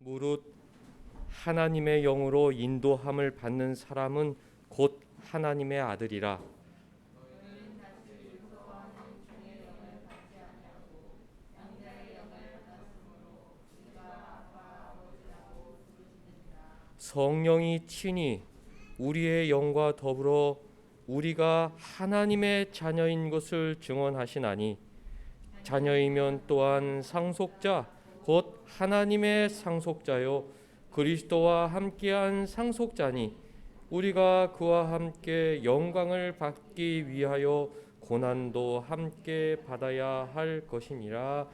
무릇 하나님의 영으로 인도함을 받는 사람은 곧 하나님의 아들이라. 성령이 친히 우리의 영과 더불어 우리가 하나님의 자녀인 것을 증언하시나니 자녀이면 또한 상속자 곧 하나님의 상속자요 그리스도와 함께한 상속자니 우리가 그와 함께 영광을 받기 위하여 고난도 함께 받아야 할 것이니라.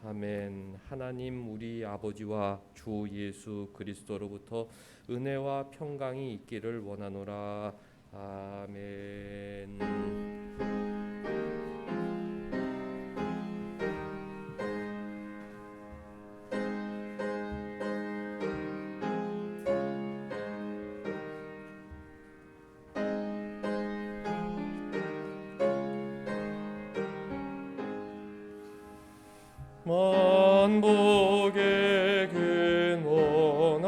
아멘. 하나님 우리 아버지와 주 예수 그리스도로부터 은혜와 평강이 있기를 원하노라. 아멘. 만복의 근원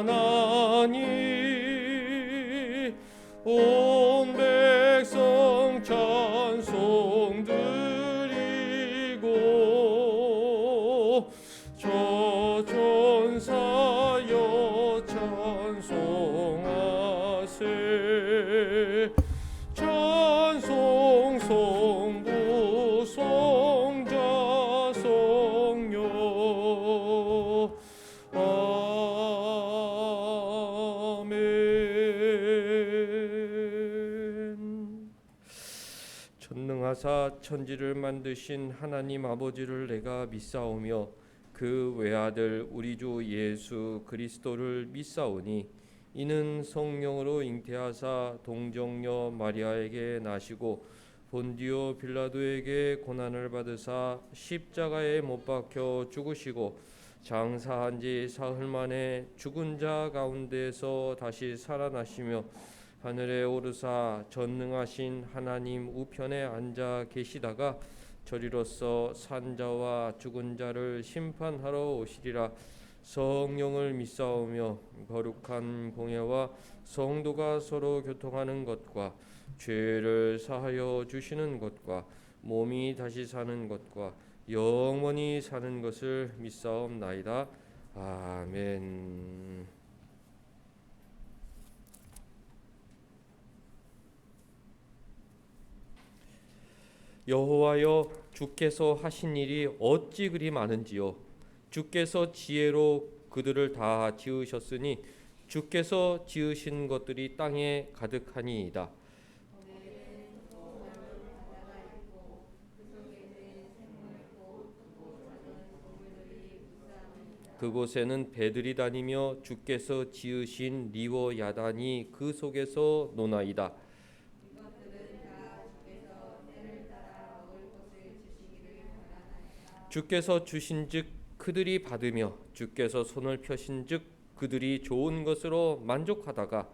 하나님 온 백성 찬송 드리고 저 천사여 찬송하세 찬송 성부 성자 성녀 아멘. 전능하사 천지를 만드신 하나님 아버지를 내가 믿사오며 그 외아들 우리 주 예수 그리스도를 믿사오니 이는 성령으로 잉태하사 동정녀 마리아에게 나시고 본디오 빌라도에게 고난을 받으사 십자가에 못 박혀 죽으시고 장사한 지 사흘 만에 죽은 자 가운데서 다시 살아나시며 하늘에 오르사 전능하신 하나님 우편에 앉아 계시다가 저리로서 산자와 죽은 자를 심판하러 오시리라. 성령을 믿사오며 거룩한 공예와 성도가 서로 교통하는 것과 죄를 사하여 주시는 것과 몸이 다시 사는 것과 영원히 사는 것을 믿사옵나이다. 아멘. 여호와여 주께서 하신 일이 어찌 그리 많은지요. 주께서 지혜로 그들을 다 지으셨으니 주께서 지으신 것들이 땅에 가득하니이다. 그곳에는 배들이 다니며 주께서 지으신 리워 야단이 그 속에서 노나이다. 주께서 주신즉 그들이 받으며 주께서 손을 펴신즉 그들이 좋은 것으로 만족하다가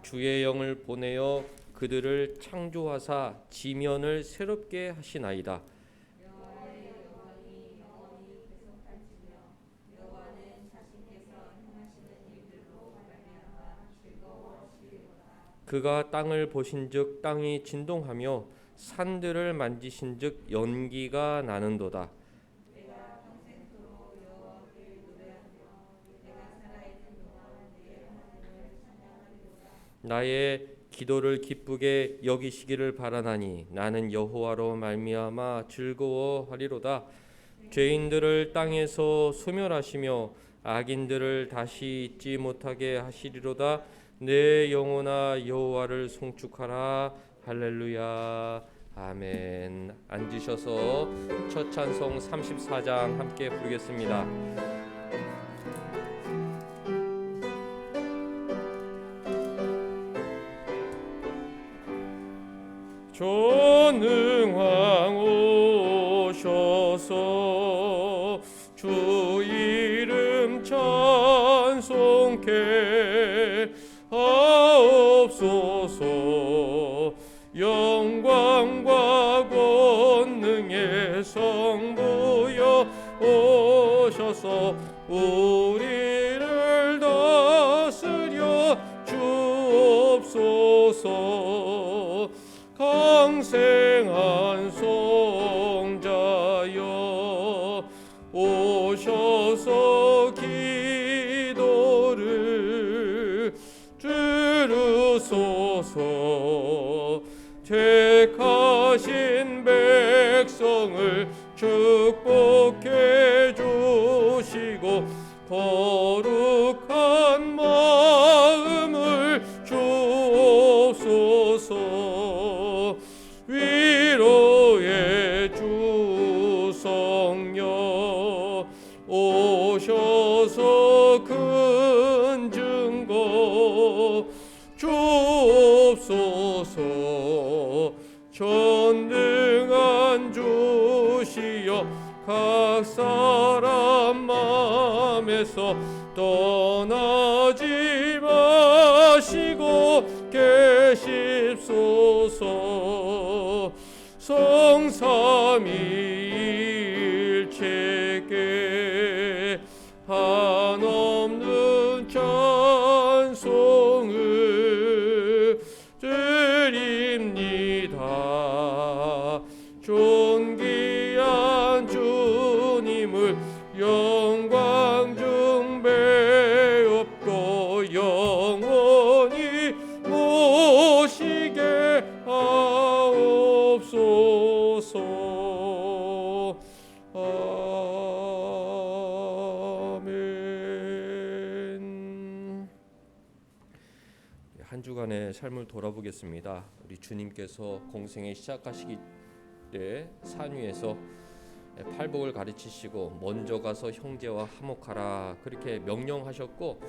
주의 영을 보내어 그들을 창조하사 지면을 새롭게 하시나이다. 그가 땅을 보신즉 땅이 진동하며 산들을 만지신즉 연기가 나는도다. 나의 기도를 기쁘게 여기시기를 바라나니 나는 여호와로 말미암아 즐거워하리로다. 죄인들을 땅에서 소멸하시며 악인들을 다시 잊지 못하게 하시리로다. 내 영혼아 여호와를 송축하라. 할렐루야. 아멘. 앉으셔서 첫 찬송 34장 함께 부르겠습니다. 전능왕 오셔서 주 이름 찬송케 하옵소서. 하셔서 우리를 다스려 주옵소서. 강생한 성자여 오셔서 기도를 들으소서. 택하신 백성을 축복해 주시고 거룩한 마음을 주옵소서. 위로의 주 성령 오셔서 큰 증거 주옵소서. 전능한 주시여 각 사람 마음에서 떠나지 마시고 계십소서. 성삼위일체께 한없는 찬송을 드립니다. 존귀한 주님을 영광 중배옵고 영원히 모시게 하옵소서. 아멘. 한 주간의 삶을 돌아보겠습니다. 우리 주님께서 공생에 시작하시기 때 산 위에서 팔복을 가르치시고 먼저 가서 형제와 화목하라 그렇게 명령하셨고,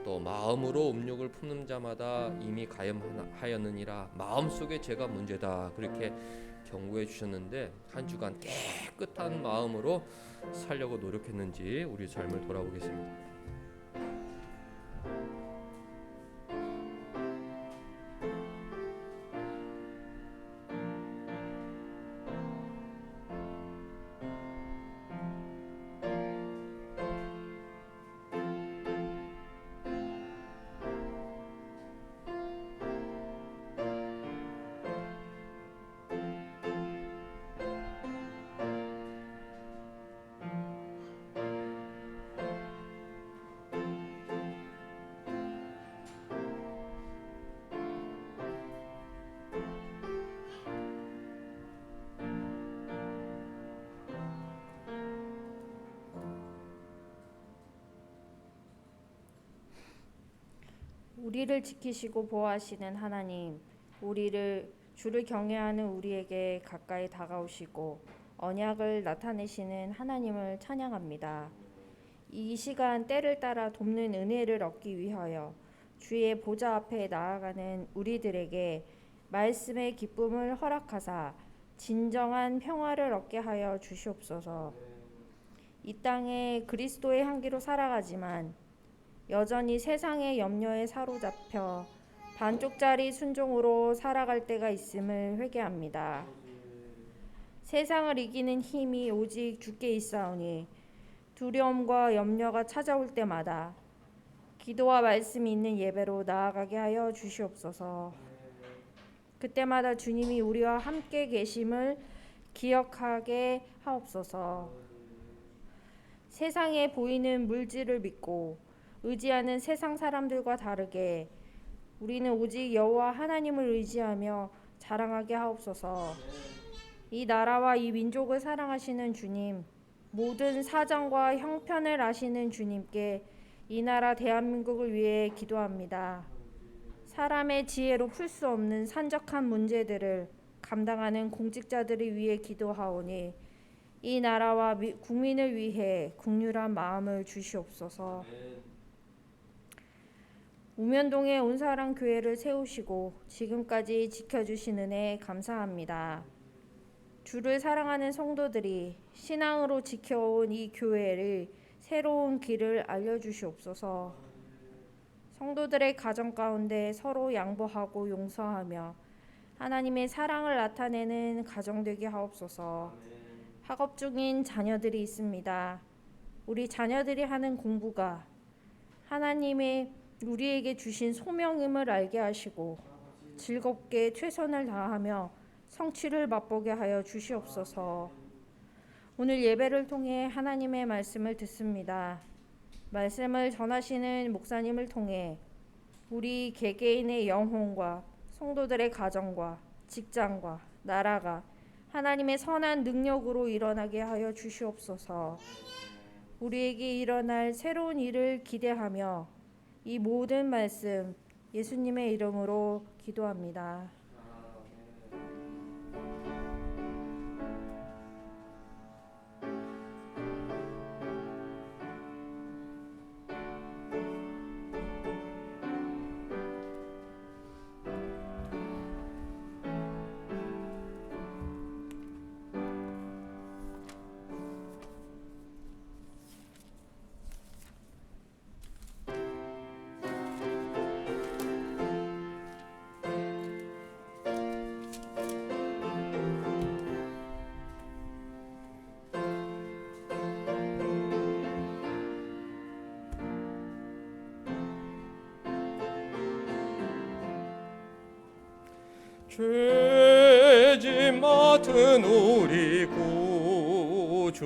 또 마음으로 음욕을 품는 자마다 이미 가염하였느니라 마음속에 죄가 문제다 그렇게 경고해 주셨는데, 한 주간 깨끗한 마음으로 살려고 노력했는지 우리 삶을 돌아보겠습니다. 우리를 지키시고 보호하시는 하나님, 주를 경외하는 우리에게 가까이 다가오시고 언약을 나타내시는 하나님을 찬양합니다. 이 시간 때를 따라 돕는 은혜를 얻기 위하여 주의 보좌 앞에 나아가는 우리들에게 말씀의 기쁨을 허락하사 진정한 평화를 얻게 하여 주시옵소서. 이 땅에 그리스도의 향기로 살아가지만 여전히 세상의 염려에 사로잡혀 반쪽짜리 순종으로 살아갈 때가 있음을 회개합니다. 세상을 이기는 힘이 오직 주께 있사오니 두려움과 염려가 찾아올 때마다 기도와 말씀이 있는 예배로 나아가게 하여 주시옵소서. 그때마다 주님이 우리와 함께 계심을 기억하게 하옵소서. 세상에 보이는 물질을 믿고 의지하는 세상 사람들과 다르게 우리는 오직 여호와 하나님을 의지하며 자랑하게 하옵소서. 이 나라와 이 민족을 사랑하시는 주님, 모든 사정과 형편을 아시는 주님께 이 나라 대한민국을 위해 기도합니다. 사람의 지혜로 풀 수 없는 산적한 문제들을 감당하는 공직자들을 위해 기도하오니 이 나라와 국민을 위해 긍휼한 마음을 주시옵소서. 우면동에 온사랑 교회를 세우시고 지금까지 지켜주신 은혜에 감사합니다. 주를 사랑하는 성도들이 신앙으로 지켜온 이 교회를 새로운 길을 알려주시옵소서. 성도들의 가정 가운데 서로 양보하고 용서하며 하나님의 사랑을 나타내는 가정 되게 하옵소서. 학업 중인 자녀들이 있습니다. 우리 자녀들이 하는 공부가 하나님의 우리에게 주신 소명임을 알게 하시고 즐겁게 최선을 다하며 성취를 맛보게 하여 주시옵소서. 오늘 예배를 통해 하나님의 말씀을 듣습니다. 말씀을 전하시는 목사님을 통해 우리 개개인의 영혼과 성도들의 가정과 직장과 나라가 하나님의 선한 능력으로 일어나게 하여 주시옵소서. 우리에게 일어날 새로운 일을 기대하며 이 모든 말씀 예수님의 이름으로 기도합니다. 죄짐 맡은 우리 구주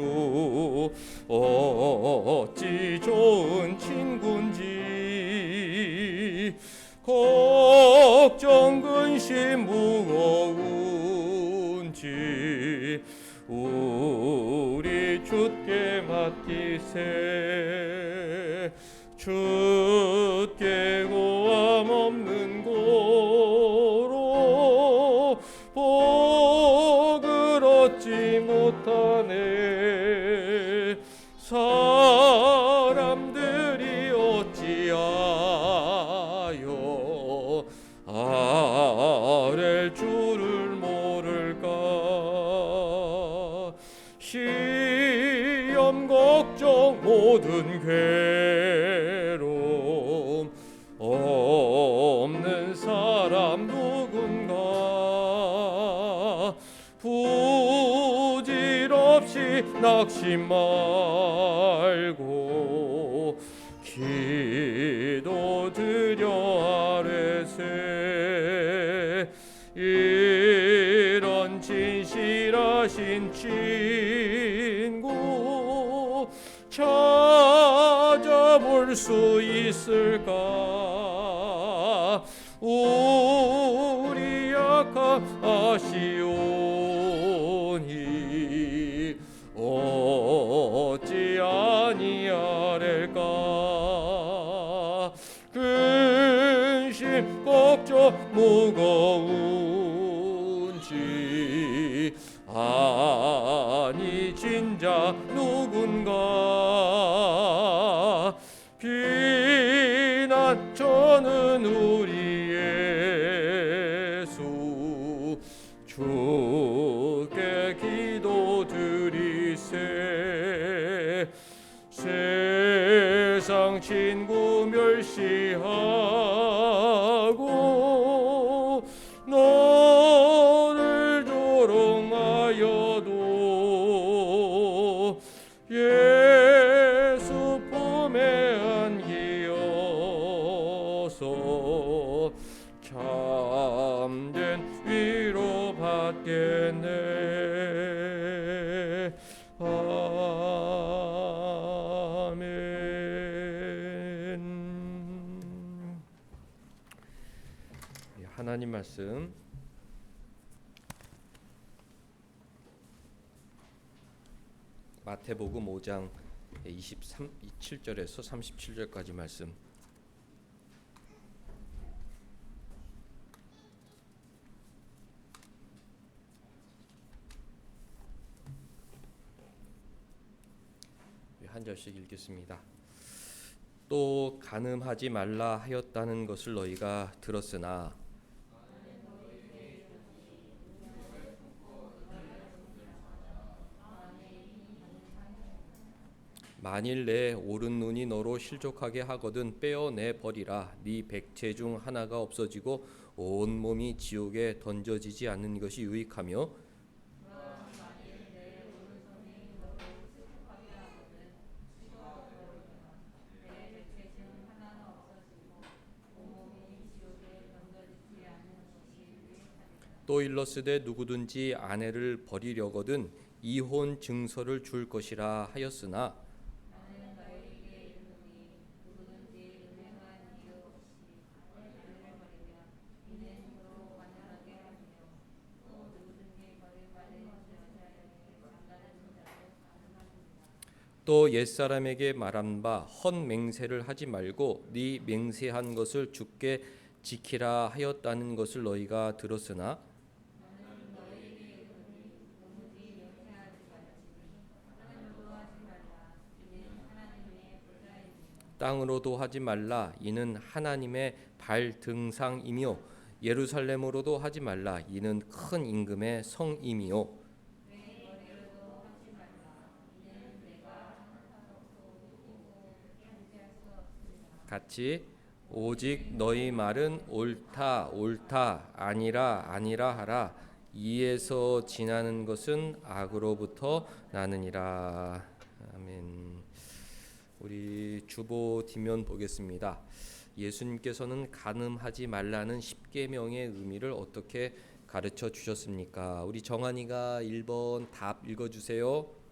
어찌 좋은 친군지 걱정 근심 무거운지 우리 주께 맡기세. 주께 고함 없는 고로 복을 얻지 못하네. 사람들이 어찌하여 아랠 줄을 모를까. 시험 걱정 모든 괴로움 없는 사람 누군가. 부질없이 낙심 말고 기도드려 아뢰세. 이런 진실하신 친구 찾아볼 수 있을까. 우리 약함하시오니 어찌 아니하랴까. 근심 걱정 무거운지 아니 진자 누군가. 비난 저는 우리 예수 주께 기도드리세. 세상 친구 멸시하고 너를 조롱하여도 예수 품에 안기어서 참된 위로 받겠네. 아멘. 하나님 말씀 마태복음 5장 27절에서 37절까지 말씀. 한 절씩 읽겠습니다. 또 간음하지 말라 하였다는 것을 너희가 들었으나 만일 내 오른 눈이 너로 실족하게 하거든 빼어내 버리라. 네 백체 중 하나가 없어지고 온 몸이 지옥에 던져지지 않는 것이 유익하며 또 일렀으되 누구든지 아내를 버리려거든 이혼 증서를 줄 것이라 하였으나 또 옛사람에게 말한 바 헛맹세를 하지 말고 네 맹세한 것을 주께 지키라 하였다는 것을 너희가 들었으나 땅으로도 하지 말라 이는 하나님의 발등상이며 예루살렘으로도 하지 말라 이는 큰 임금의 성임이요 같이 오직 너희 말은 옳다 옳다 아니라 아니라 하라 이에서 지나는 것은 악으로부터 나느니라. 아멘. 우리 주보 뒷면 보겠습니다. 예수님께서는 간음하지 말라는 십계명의 의미를 어떻게 가르쳐 주셨습니까? 우리 정한이가 1번 답 읽어주세요.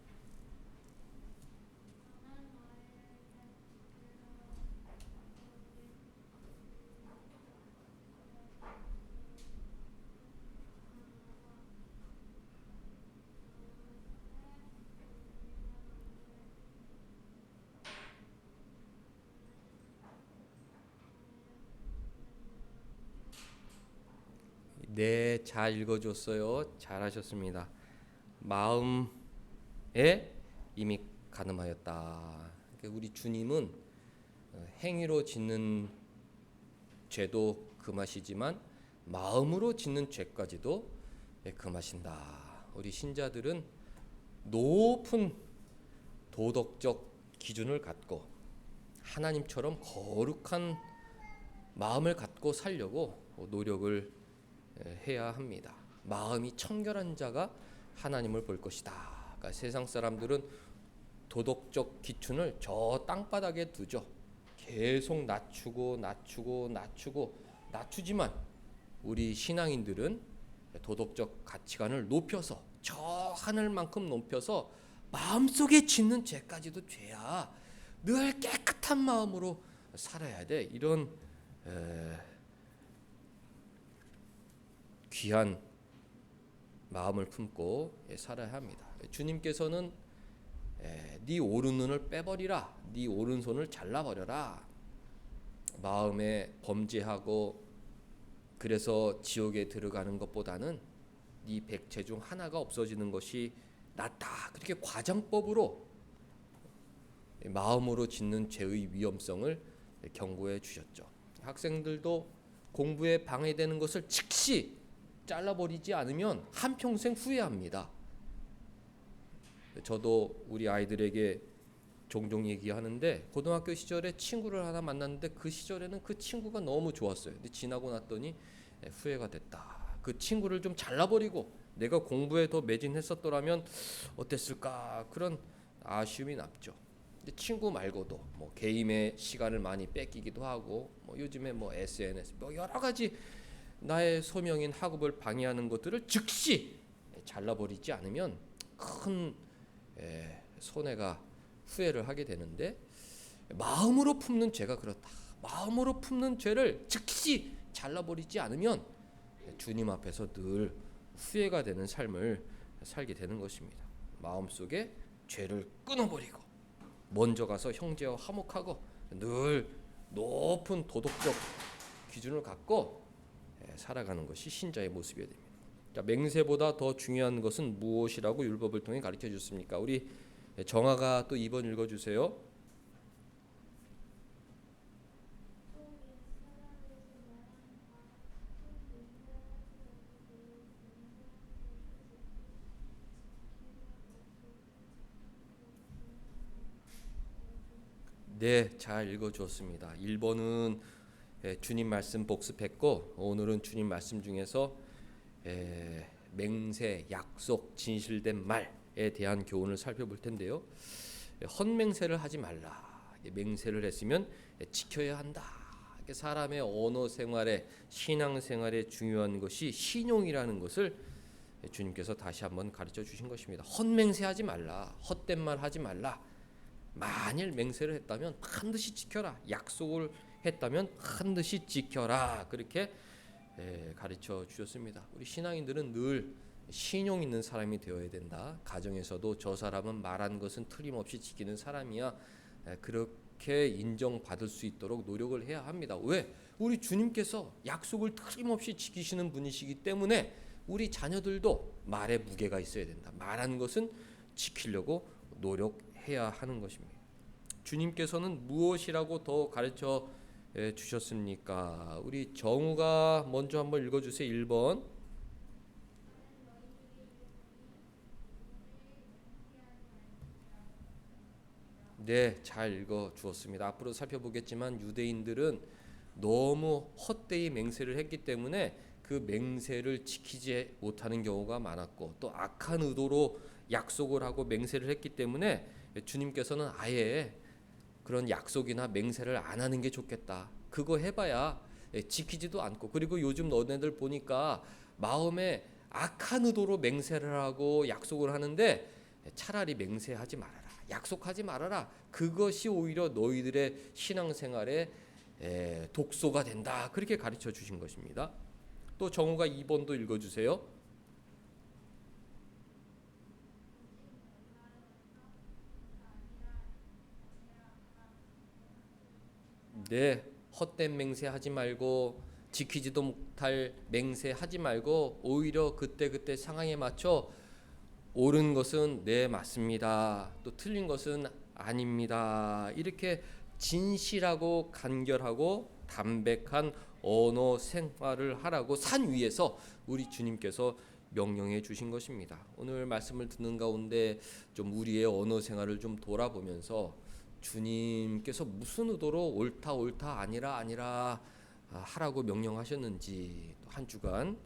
네, 잘 읽어줬어요. 잘하셨습니다. 마음에 이미 간음하였다. 우리 주님은 행위로 짓는 죄도 금하시지만 마음으로 짓는 죄까지도 금하신다. 우리 신자들은 높은 도덕적 기준을 갖고 하나님처럼 거룩한 마음을 갖고 살려고 노력을 해야 합니다. 마음이 청결한 자가 하나님을 볼 것이다. 그러니까 세상 사람들은 도덕적 기준을 저 땅바닥에 두죠. 계속 낮추지만 우리 신앙인들은 도덕적 가치관을 높여서 저 하늘만큼 높여서 마음속에 짓는 죄까지도 죄야. 늘 깨끗한 마음으로 살아야 돼. 이런 귀한 마음을 품고 살아야 합니다. 주님께서는 네 오른눈을 빼버리라, 네 오른손을 잘라버려라. 마음에 범죄하고 그래서 지옥에 들어가는 것보다는 네 백체 중 하나가 없어지는 것이 낫다. 그렇게 과장법으로 마음으로 짓는 죄의 위험성을 경고해 주셨죠. 학생들도 공부에 방해되는 것을 즉시 잘라버리지 않으면 한평생 후회합니다. 저도 우리 아이들에게 종종 얘기하는데 고등학교 시절에 친구를 하나 만났는데 그 시절에는 그 친구가 너무 좋았어요. 근데 지나고 났더니 후회가 됐다. 그 친구를 좀 잘라버리고 내가 공부에 더 매진했었더라면 어땠을까 그런 아쉬움이 남죠. 근데 친구 말고도 뭐 게임에 시간을 많이 뺏기기도 하고 뭐 요즘에 뭐 SNS 뭐 여러 가지 나의 소명인 학업을 방해하는 것들을 즉시 잘라버리지 않으면 큰 손해가 후회를 하게 되는데 마음으로 품는 죄가 그렇다. 마음으로 품는 죄를 즉시 잘라버리지 않으면 주님 앞에서 늘 후회가 되는 삶을 살게 되는 것입니다. 마음속에 죄를 끊어버리고 먼저 가서 형제와 화목하고 늘 높은 도덕적 기준을 갖고 살아가는 것이 신자의 모습이어야 됩니다. 자, 맹세보다 더 중요한 것은 무엇이라고 율법을 통해 가르쳐 주셨습니까? 우리 정아가 또 2번 읽어주세요. 네, 잘 읽어주었습니다. 1번은 주님 말씀 복습했고 오늘은 주님 말씀 중에서 맹세, 약속, 진실된 말에 대한 교훈을 살펴볼 텐데요. 헛맹세를 하지 말라. 맹세를 했으면 지켜야 한다. 사람의 언어 생활에 신앙 생활에 중요한 것이 신용이라는 것을 주님께서 다시 한번 가르쳐 주신 것입니다. 헛맹세하지 말라. 헛된 말 하지 말라. 만일 맹세를 했다면 반드시 지켜라. 약속을 했다면 반드시 지켜라. 그렇게 가르쳐 주셨습니다. 우리 신앙인들은 늘 신용 있는 사람이 되어야 된다. 가정에서도 저 사람은 말한 것은 틀림없이 지키는 사람이야. 그렇게 인정받을 수 있도록 노력을 해야 합니다. 왜? 우리 주님께서 약속을 틀림없이 지키시는 분이시기 때문에 우리 자녀들도 말에 무게가 있어야 된다. 말한 것은 지키려고 노력해야 하는 것입니다. 주님께서는 무엇이라고 더 가르쳐 주셨습니까? 우리 정우가 먼저 한번 읽어주세요. 1번. 네, 잘 읽어 주었습니다. 앞으로 살펴보겠지만 유대인들은 너무 헛되이 맹세를 했기 때문에 그 맹세를 지키지 못하는 경우가 많았고 또 악한 의도로 약속을 하고 맹세를 했기 때문에 주님께서는 아예 그런 약속이나 맹세를 안 하는 게 좋겠다. 그거 해봐야 지키지도 않고, 그리고 요즘 너네들 보니까 마음에 악한 의도로 맹세를 하고 약속을 하는데 차라리 맹세하지 말아라. 약속하지 말아라. 그것이 오히려 너희들의 신앙생활에 독소가 된다. 그렇게 가르쳐 주신 것입니다. 또 정우가 2번도 읽어주세요. 네, 헛된 맹세하지 말고 지키지도 못할 맹세하지 말고 오히려 그때 상황에 맞춰 옳은 것은 네 맞습니다. 또 틀린 것은 아닙니다. 이렇게 진실하고 간결하고 담백한 언어 생활을 하라고 산 위에서 우리 주님께서 명령해 주신 것입니다. 오늘 말씀을 듣는 가운데 좀 우리의 언어 생활을 좀 돌아보면서 주님께서 무슨 의도로 옳다 아니라 하라고 명령하셨는지 한 주간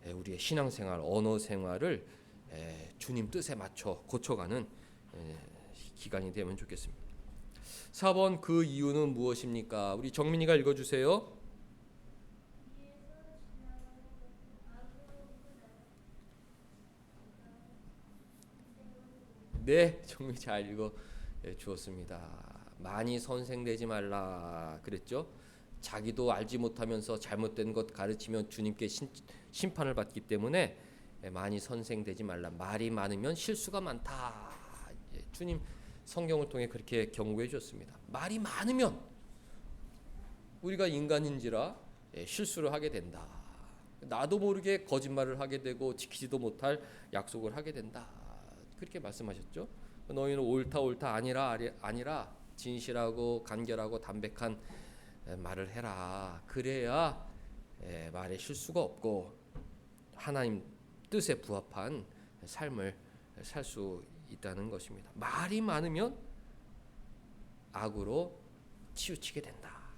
우리의 신앙생활, 언어 생활을 주님 뜻에 맞춰 고쳐가는 기간이 되면 좋겠습니다. 4번 그 이유는 무엇입니까? 우리 정민이가 읽어주세요. 네, 정민이 잘 읽어 주었습니다. 많이 선생되지 말라 그랬죠. 자기도 알지 못하면서 잘못된 것 가르치면 주님께 심판을 받기 때문에 많이 선생되지 말라. 말이 많으면 실수가 많다. 주님 성경을 통해 그렇게 경고해 주셨습니다. 말이 많으면 우리가 인간인지라 실수를 하게 된다. 나도 모르게 거짓말을 하게 되고 지키지도 못할 약속을 하게 된다. 그렇게 말씀하셨죠. 너희는 옳다 아니라 진실하고 간결하고 담백한 말을 해라. 그래야 말에 실수가 없고 하나님 뜻에 부합한 삶을 살 수 있다는 것입니다. 말이 많으면 악으로 치우치게 된다.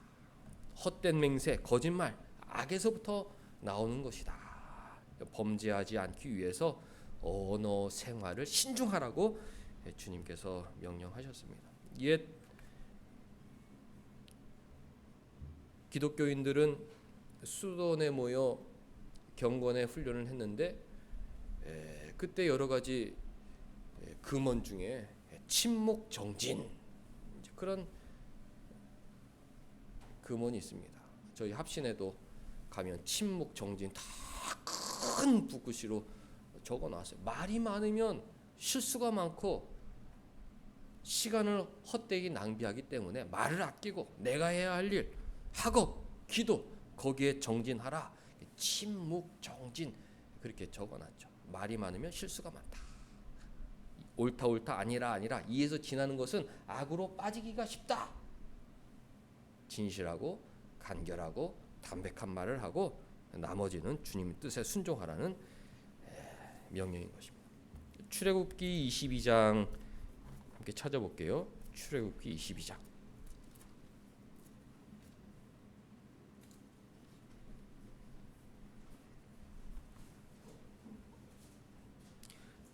헛된 맹세, 거짓말, 악에서부터 나오는 것이다. 범죄하지 않기 위해서 언어 생활을 신중하라고 주님께서 명령하셨습니다. 옛 기독교인들은 수도원에 모여 경건의 훈련을 했는데 그때 여러 가지 금언 중에 침묵 정진 그런 금언이 있습니다. 저희 합신에도 가면 침묵 정진 다 큰 붓글씨로 적어놨어요. 말이 많으면 실수가 많고 시간을 헛되이 낭비하기 때문에 말을 아끼고 내가 해야 할 일, 학업, 기도 거기에 정진하라. 침묵 정진 그렇게 적어놨죠. 말이 많으면 실수가 많다. 옳다 아니라 이에서 지나는 것은 악으로 빠지기가 쉽다. 진실하고 간결하고 담백한 말을 하고 나머지는 주님의 뜻에 순종하라는 명령인 것입니다. 출애굽기 22장 함께 찾아볼게요. 출애굽기 22장.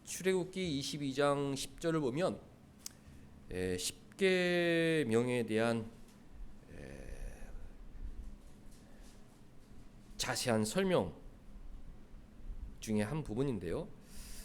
출애굽기 22장 10절을 보면 10계명에 대한 자세한 설명 중에 한 부분인데요.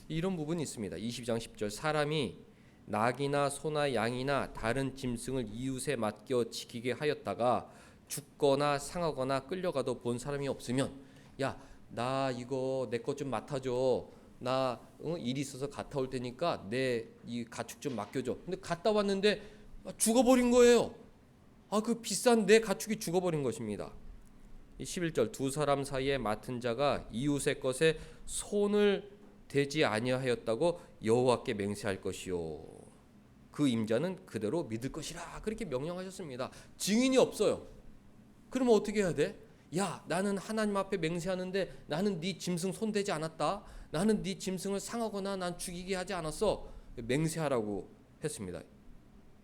이런 부분이 있습니다. 22장 10절 사람이 낙이나 소나 양이나 다른 짐승을 이웃에 맡겨 지키게 하였다가 죽거나 상하거나 끌려가도 본 사람이 없으면 야, 나 이거 내 것 좀 맡아줘. 나 일 있어서 갔다 올 테니까 내 이 가축 좀 맡겨줘. 근데 갔다 왔는데 죽어버린 거예요. 그 비싼 내 가축이 죽어버린 것입니다. 11절 두 사람 사이에 맡은 자가 이웃의 것에 손을 대지 아니하였다고 여호와께 맹세할 것이요 그 임자는 그대로 믿을 것이라 그렇게 명령하셨습니다. 증인이 없어요. 그러면 어떻게 해야 돼? 야, 나는 하나님 앞에 맹세하는데 나는 네 짐승 손대지 않았다. 나는 네 짐승을 상하거나 난 죽이게 하지 않았어. 맹세하라고 했습니다.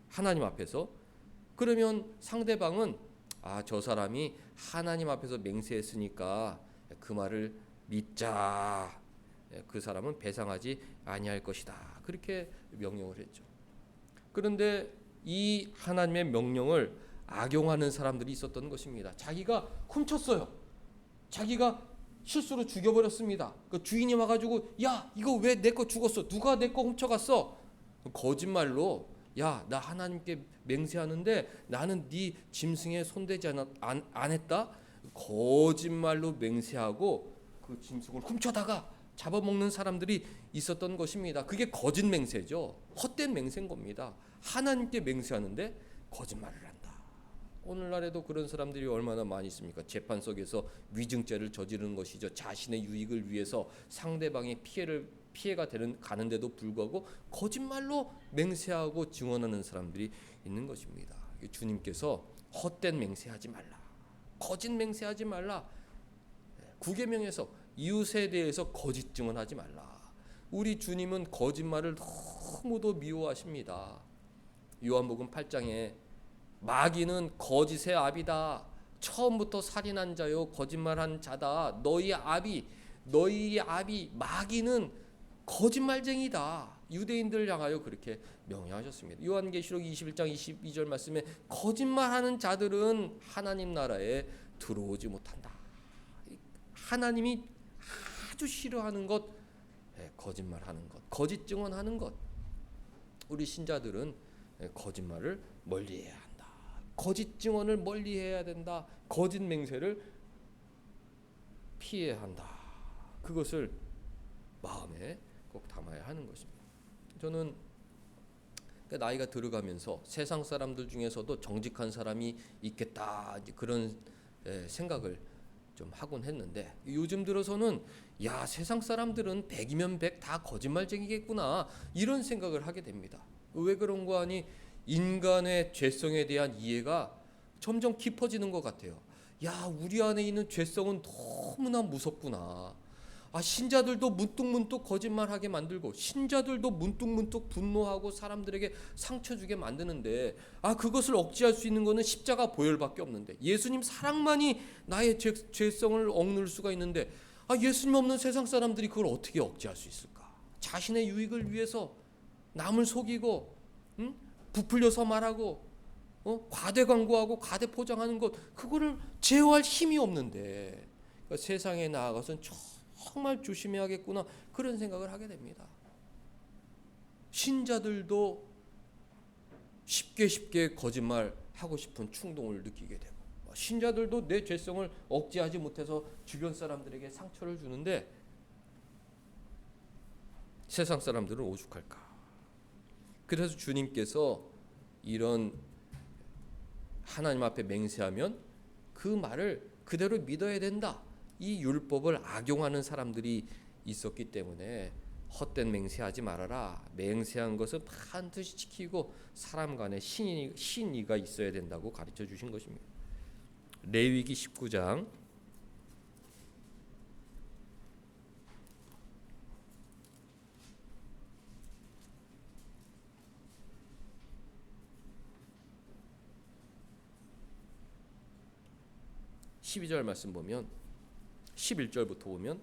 하나님 앞에서. 그러면 상대방은 저 사람이 하나님 앞에서 맹세했으니까 그 말을 믿자. 그 사람은 배상하지 아니할 것이다. 그렇게 명령을 했죠. 그런데 이 하나님의 명령을 악용하는 사람들이 있었던 것입니다. 자기가 훔쳤어요. 자기가 실수로 죽여버렸습니다. 그 주인이 와가지고 야, 이거 왜 내 거 죽었어? 누가 내 거 훔쳐갔어? 거짓말로 야, 나 하나님께 맹세하는데 나는 네 짐승에 손대지 안 했다. 거짓말로 맹세하고 그 짐승을 훔쳐다가 잡아먹는 사람들이 있었던 것입니다. 그게 거짓 맹세죠. 헛된 맹세인 겁니다. 하나님께 맹세하는데 거짓말을 한다. 오늘날에도 그런 사람들이 얼마나 많이 있습니까? 재판석에서 위증죄를 저지르는 것이죠. 자신의 유익을 위해서 상대방의 피해가 가는데도 불구하고 거짓말로 맹세하고 증언하는 사람들이 있는 것입니다. 주님께서 헛된 맹세하지 말라. 거짓 맹세하지 말라. 구계명에서 이웃에 대해서 거짓 증언하지 말라. 우리 주님은 거짓말을 너무도 미워하십니다. 요한복음 8장에 마귀는 거짓의 아비다. 처음부터 살인한 자요 거짓말한 자다. 너희 아비 마귀는 거짓말쟁이다. 유대인들 향하여 그렇게 명령하셨습니다. 요한계시록 21장 22절 말씀에 거짓말하는 자들은 하나님 나라에 들어오지 못한다. 하나님이 아주 싫어하는 것, 거짓말하는 것, 거짓 증언하는 것. 우리 신자들은 거짓말을 멀리해야 한다. 거짓 증언을 멀리해야 된다. 거짓 맹세를 피해야 한다. 그것을 마음에 꼭 담아야 하는 것입니다. 저는 나이가 들어가면서 세상 사람들 중에서도 정직한 사람이 있겠다 그런 생각을 좀 하곤 했는데 요즘 들어서는 야, 세상 사람들은 100이면 100 다 거짓말쟁이겠구나 이런 생각을 하게 됩니다. 왜 그런가 하니 인간의 죄성에 대한 이해가 점점 깊어지는 것 같아요. 야, 우리 안에 있는 죄성은 너무나 무섭구나. 신자들도 문득문득 거짓말하게 만들고 신자들도 문득문득 분노하고 사람들에게 상처 주게 만드는데 그것을 억제할 수 있는 것은 십자가 보혈밖에 없는데 예수님 사랑만이 나의 죄성을 억눌 수가 있는데 예수님 없는 세상 사람들이 그걸 어떻게 억제할 수 있을까? 자신의 유익을 위해서 남을 속이고 부풀려서 말하고 과대 광고하고 과대 포장하는 것 그거를 제어할 힘이 없는데 세상에 나아가서는 정말 조심해야겠구나 그런 생각을 하게 됩니다. 신자들도 쉽게 거짓말하고 싶은 충동을 느끼게 되고 신자들도 내 죄성을 억제하지 못해서 주변 사람들에게 상처를 주는데 세상 사람들은 오죽할까. 그래서 주님께서 이런 하나님 앞에 맹세하면 그 말을 그대로 믿어야 된다. 이 율법을 악용하는 사람들이 있었기 때문에 헛된 맹세하지 말아라. 맹세한 것은 반드시 지키고 사람 간에 신의가 있어야 된다고 가르쳐 주신 것입니다. 레위기 19장 12절 말씀 보면 11절부터 보면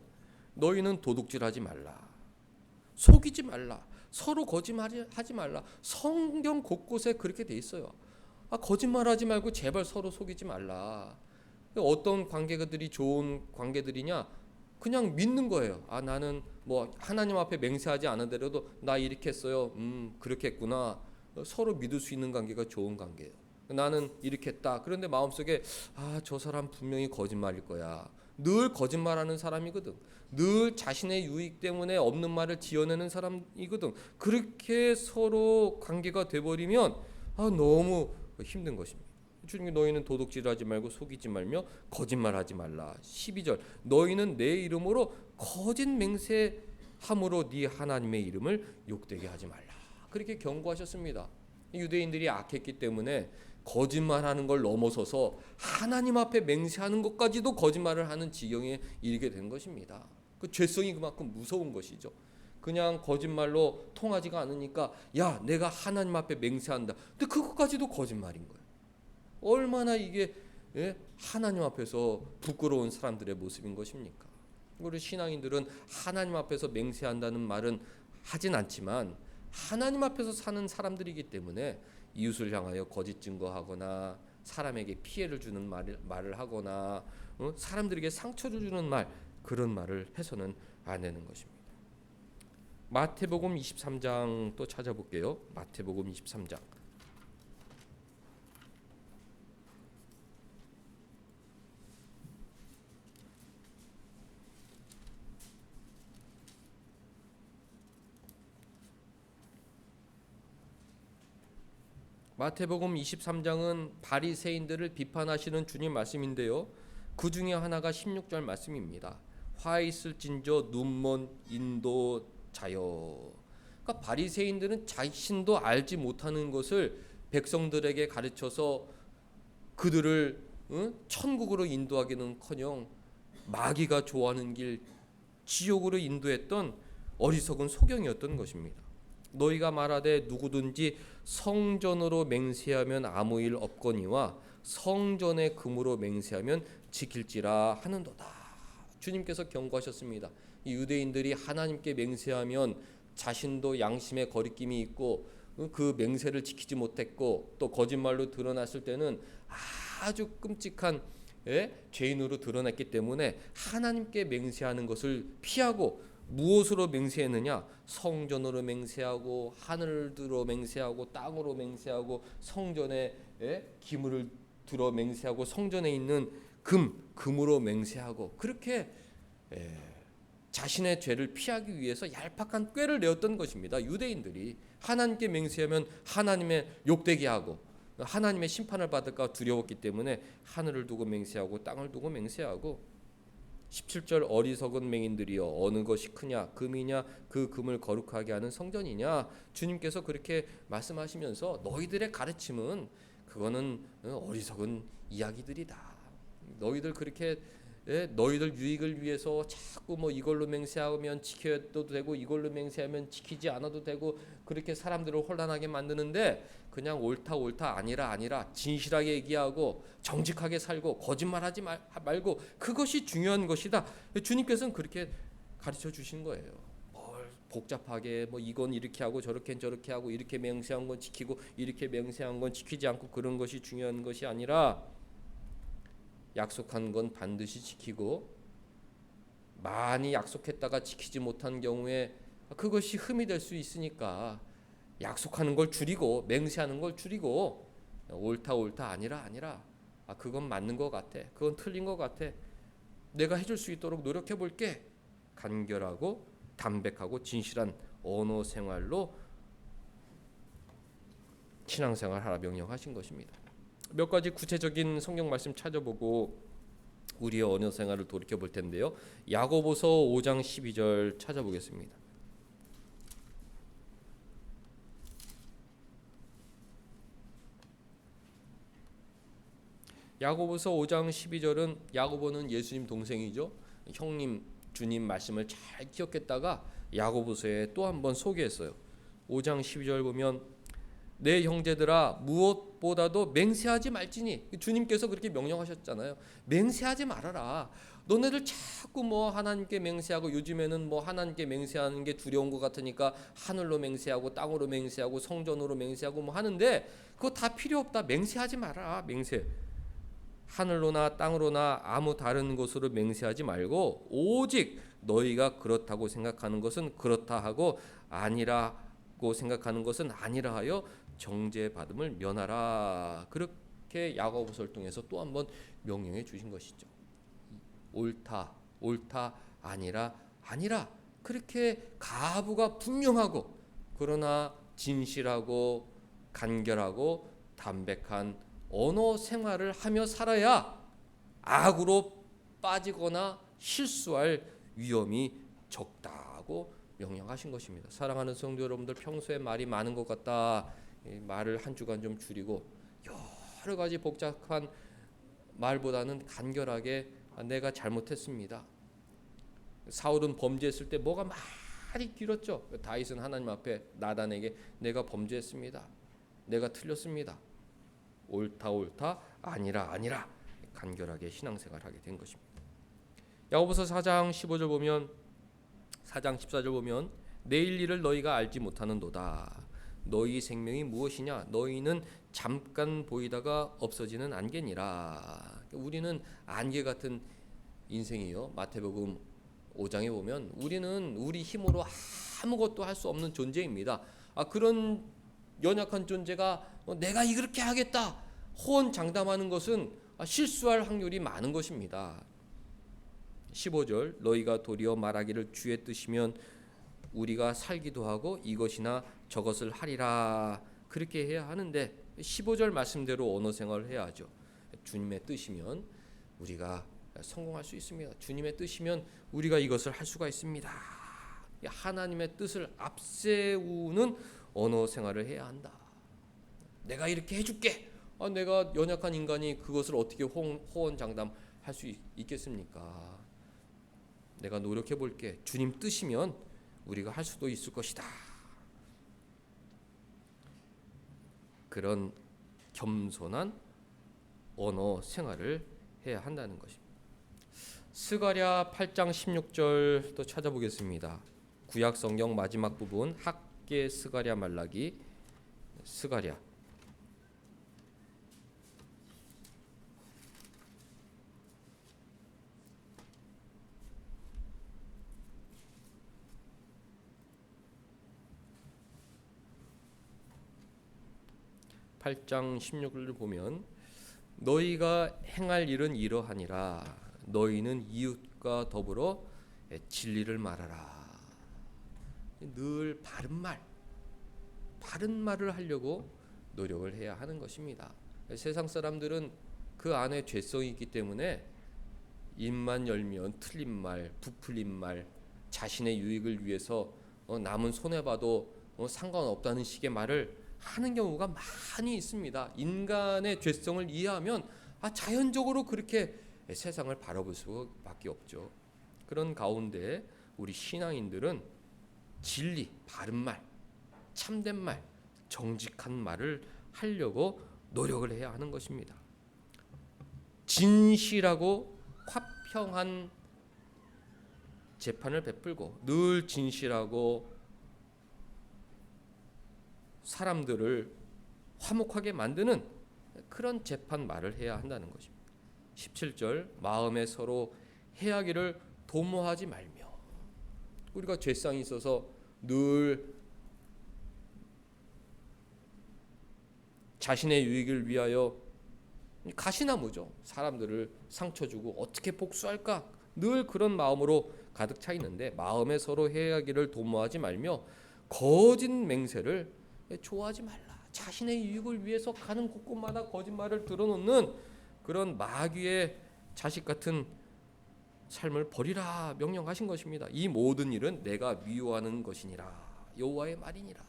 너희는 도둑질하지 말라. 속이지 말라. 서로 거짓말하지 말라. 성경 곳곳에 그렇게 돼 있어요. 거짓말하지 말고 제발 서로 속이지 말라. 어떤 관계들이 좋은 관계들이냐? 그냥 믿는 거예요. 아, 나는 뭐 하나님 앞에 맹세하지 않으더라도 나 이렇게 했어요. 그렇게 했구나. 서로 믿을 수 있는 관계가 좋은 관계예요. 나는 이렇게 했다. 그런데 마음속에 아, 저 사람 분명히 거짓말일 거야. 늘 거짓말하는 사람이거든. 늘 자신의 유익 때문에 없는 말을 지어내는 사람이거든. 그렇게 서로 관계가 돼버리면 아, 너무 힘든 것입니다. 주님이 너희는 도둑질하지 말고 속이지 말며 거짓말하지 말라. 12절 너희는 내 이름으로 거짓 맹세함으로 네 하나님의 이름을 욕되게 하지 말라. 그렇게 경고하셨습니다. 유대인들이 악했기 때문에 거짓말하는 걸 넘어서서 하나님 앞에 맹세하는 것까지도 거짓말을 하는 지경에 이르게 된 것입니다. 그 죄성이 그만큼 무서운 것이죠. 그냥 거짓말로 통하지가 않으니까 야, 내가 하나님 앞에 맹세한다. 근데 그것까지도 거짓말인 거예요. 얼마나 이게 하나님 앞에서 부끄러운 사람들의 모습인 것입니까? 우리 신앙인들은 하나님 앞에서 맹세한다는 말은 하진 않지만 하나님 앞에서 사는 사람들이기 때문에 이웃을 향하여 거짓 증거하거나 사람에게 피해를 주는 말을 하거나 사람들에게 상처를 주는 말, 그런 말을 해서는 안 되는 것입니다. 마태복음 23장 또 찾아볼게요. 마태복음 23장. 마태복음 23장은 바리새인들을 비판하시는 주님 말씀인데요. 그 중에 하나가 16절 말씀입니다. 화 있을진저 눈먼 인도자여. 그러니까 바리새인들은 자신도 알지 못하는 것을 백성들에게 가르쳐서 그들을 천국으로 인도하기는커녕 마귀가 좋아하는 길 지옥으로 인도했던 어리석은 소경이었던 것입니다. 너희가 말하되 누구든지 성전으로 맹세하면 아무 일 없거니와 성전의 금으로 맹세하면 지킬지라 하는도다. 주님께서 경고하셨습니다. 이 유대인들이 하나님께 맹세하면 자신도 양심의 거리낌이 있고 그 맹세를 지키지 못했고 또 거짓말로 드러났을 때는 아주 끔찍한 죄인으로 드러났기 때문에 하나님께 맹세하는 것을 피하고 무엇으로 맹세했느냐? 성전으로 맹세하고 하늘로 맹세하고 땅으로 맹세하고 성전에 기물을 들어 맹세하고 성전에 있는 금으로 맹세하고 그렇게 자신의 죄를 피하기 위해서 얄팍한 꾀를 내었던 것입니다. 유대인들이 하나님께 맹세하면 하나님의 욕되게 하고 하나님의 심판을 받을까 두려웠기 때문에 하늘을 두고 맹세하고 땅을 두고 맹세하고 17절 어리석은 맹인들이여 어느 것이 크냐 금이냐 그 금을 거룩하게 하는 성전이냐. 주님께서 그렇게 말씀하시면서 너희들의 가르침은 그거는 어리석은 이야기들이다. 너희들 그렇게 너희들 유익을 위해서 자꾸 뭐 이걸로 맹세하면 지켜도 되고 이걸로 맹세하면 지키지 않아도 되고 그렇게 사람들을 혼란하게 만드는데 그냥 옳다 아니라 진실하게 얘기하고 정직하게 살고 거짓말하지 말고 그것이 중요한 것이다. 주님께서는 그렇게 가르쳐 주신 거예요. 뭘 복잡하게 뭐 이건 이렇게 하고 저렇게 하고 이렇게 맹세한 건 지키고 이렇게 맹세한 건 지키지 않고 그런 것이 중요한 것이 아니라 약속한 건 반드시 지키고 많이 약속했다가 지키지 못한 경우에 그것이 흠이 될 수 있으니까 약속하는 걸 줄이고 맹세하는 걸 줄이고 옳다 아니라 그건 맞는 것 같아. 그건 틀린 것 같아. 내가 해줄 수 있도록 노력해 볼게. 간결하고 담백하고 진실한 언어 생활로 신앙생활 하라 명령하신 것입니다. 몇 가지 구체적인 성경 말씀 찾아보고 우리의 언어 생활을 돌이켜 볼 텐데요. 야고보서 5장 12절 찾아보겠습니다. 야고보서 5장 12절은 야고보는 예수님 동생이죠. 형님 주님 말씀을 잘 기억했다가 야고보서에 또 한 번 소개했어요. 5장 12절 보면 내 형제들아 무엇보다도 맹세하지 말지니. 주님께서 그렇게 명령하셨잖아요. 맹세하지 말아라. 너네들 자꾸 뭐 하나님께 맹세하고 요즘에는 뭐 하나님께 맹세하는 게 두려운 것 같으니까 하늘로 맹세하고 땅으로 맹세하고 성전으로 맹세하고 뭐 하는데 그거 다 필요 없다. 맹세하지 마라. 맹세. 하늘로나 땅으로나 아무 다른 것으로 맹세하지 말고 오직 너희가 그렇다고 생각하는 것은 그렇다 하고 아니라고 생각하는 것은 아니라 하여 정죄받음을 면하라. 그렇게 야고보서를 통해서 또 한번 명령해 주신 것이죠. 옳다 아니라 그렇게 가부가 분명하고 그러나 진실하고 간결하고 담백한 언어 생활을 하며 살아야 악으로 빠지거나 실수할 위험이 적다고 명령하신 것입니다. 사랑하는 성도 여러분들, 평소에 말이 많은 것 같다. 말을 한 주간 좀 줄이고 여러 가지 복잡한 말보다는 간결하게 내가 잘못했습니다. 사울은 범죄했을 때 뭐가 많이 길었죠. 다윗은 하나님 앞에 나단에게 내가 범죄했습니다. 내가 틀렸습니다. 옳다 아니라 간결하게 신앙생활을 하게 된 것입니다. 야고보서 4장 15절 보면 4장 14절 보면 내일 일을 너희가 알지 못하는도다. 너희 생명이 무엇이냐? 너희는 잠깐 보이다가 없어지는 안개니라. 우리는 안개 같은 인생이요. 마태복음 5장에 보면 우리는 우리 힘으로 아무것도 할 수 없는 존재입니다. 그런 연약한 존재가 내가 이렇게 하겠다 호언장담하는 것은 실수할 확률이 많은 것입니다. 15절 너희가 도리어 말하기를 주의 뜻이면 우리가 살기도 하고 이것이나 저것을 하리라 그렇게 해야 하는데 15절 말씀대로 언어 생활을 해야 하죠. 주님의 뜻이면 우리가 성공할 수 있습니다. 주님의 뜻이면 우리가 이것을 할 수가 있습니다. 하나님의 뜻을 앞세우는 언어 생활을 해야 한다. 내가 이렇게 해줄게. 내가 연약한 인간이 그것을 어떻게 호언장담할 수 있겠습니까? 내가 노력해 볼게. 주님 뜻이면 우리가 할 수도 있을 것이다. 그런 겸손한 언어 생활을 해야 한다는 것입니다. 스가랴 8장 16절 또 찾아보겠습니다. 구약 성경 마지막 부분 학계 스가랴 말라기 스가랴 8장 16절을 보면 너희가 행할 일은 이러하니라 너희는 이웃과 더불어 진리를 말하라. 늘 바른 말을 하려고 노력을 해야 하는 것입니다. 세상 사람들은 그 안에 죄성이 있기 때문에 입만 열면 틀린 말, 부풀린 말, 자신의 유익을 위해서 남은 손해봐도 상관없다는 식의 말을 하는 경우가 많이 있습니다. 인간의 죄성을 이해하면 자연적으로 그렇게 세상을 바라볼 수밖에 없죠. 그런 가운데 우리 신앙인들은 진리, 바른 말, 참된 말, 정직한 말을 하려고 노력을 해야 하는 것입니다. 진실하고 화평한 재판을 베풀고 늘 진실하고 사람들을 화목하게 만드는 그런 재판 말을 해야 한다는 것입니다. 17절 마음에 서로 해하기를 도모하지 말며 우리가 죄성이 있어서 늘 자신의 유익을 위하여 가시나무죠. 사람들을 상처 주고 어떻게 복수할까 늘 그런 마음으로 가득 차 있는데 마음에 서로 해하기를 도모하지 말며 거짓 맹세를 좋아하지 말라. 자신의 유익을 위해서 가는 곳곳마다 거짓말을 드러놓는 그런 마귀의 자식 같은 삶을 버리라 명령하신 것입니다. 이 모든 일은 내가 미워하는 것이니라 여호와의 말이니라.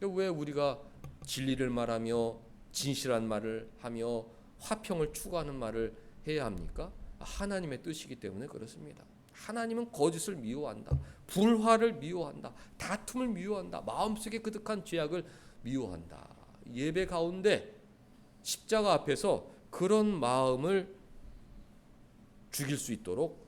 왜 우리가 진리를 말하며 진실한 말을 하며 화평을 추구하는 말을 해야 합니까? 하나님의 뜻이기 때문에 그렇습니다. 하나님은 거짓을 미워한다. 불화를 미워한다. 다툼을 미워한다. 마음속에 그득한 죄악을 미워한다. 예배 가운데 십자가 앞에서 그런 마음을 죽일 수 있도록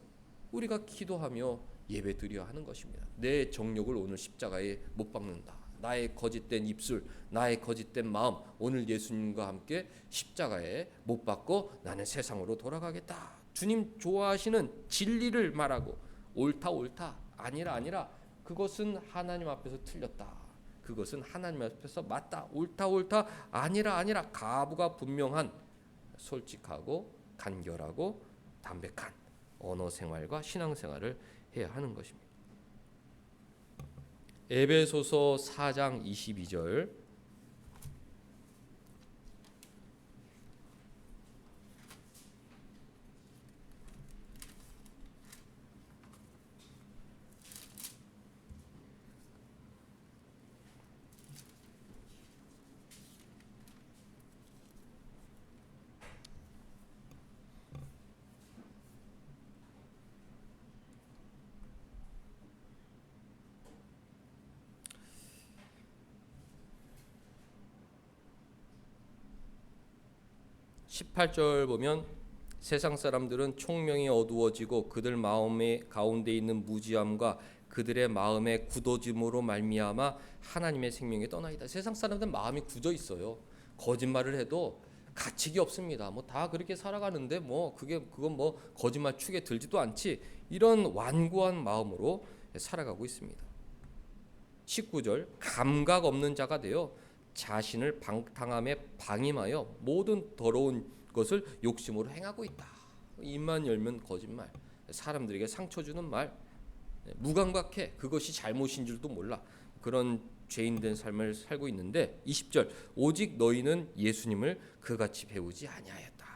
우리가 기도하며 예배 드려야 하는 것입니다. 내 정욕을 오늘 십자가에 못 박는다. 나의 거짓된 입술, 나의 거짓된 마음, 오늘 예수님과 함께 십자가에 못 박고 나는 세상으로 돌아가겠다. 주님 좋아하시는 진리를 말하고 옳다 아니라 그것은 하나님 앞에서 틀렸다. 그것은 하나님 앞에서 맞다. 옳다 아니라 가부가 분명한 솔직하고 간결하고 담백한 언어 생활과 신앙 생활을 해야 하는 것입니다. 에베소서 4장 22절 18절 보면 세상 사람들은 총명이 어두워지고 그들 마음의 가운데 있는 무지함과 그들의 마음의 굳어짐으로 말미암아 하나님의 생명이 떠나이다. 세상 사람들은 마음이 굳어 있어요. 거짓말을 해도 가책이 없습니다. 뭐 다 그렇게 살아가는데 뭐 그건 뭐 거짓말 축에 들지도 않지. 이런 완고한 마음으로 살아가고 있습니다. 19절 감각 없는 자가 되어 자신을 방탕함에 방임하여 모든 더러운 것을 욕심으로 행하고 있다. 입만 열면 거짓말, 사람들에게 상처 주는 말, 무감각해. 그것이 잘못인 줄도 몰라. 그런 죄인된 삶을 살고 있는데 20절 오직 너희는 예수님을 그같이 배우지 아니하였다.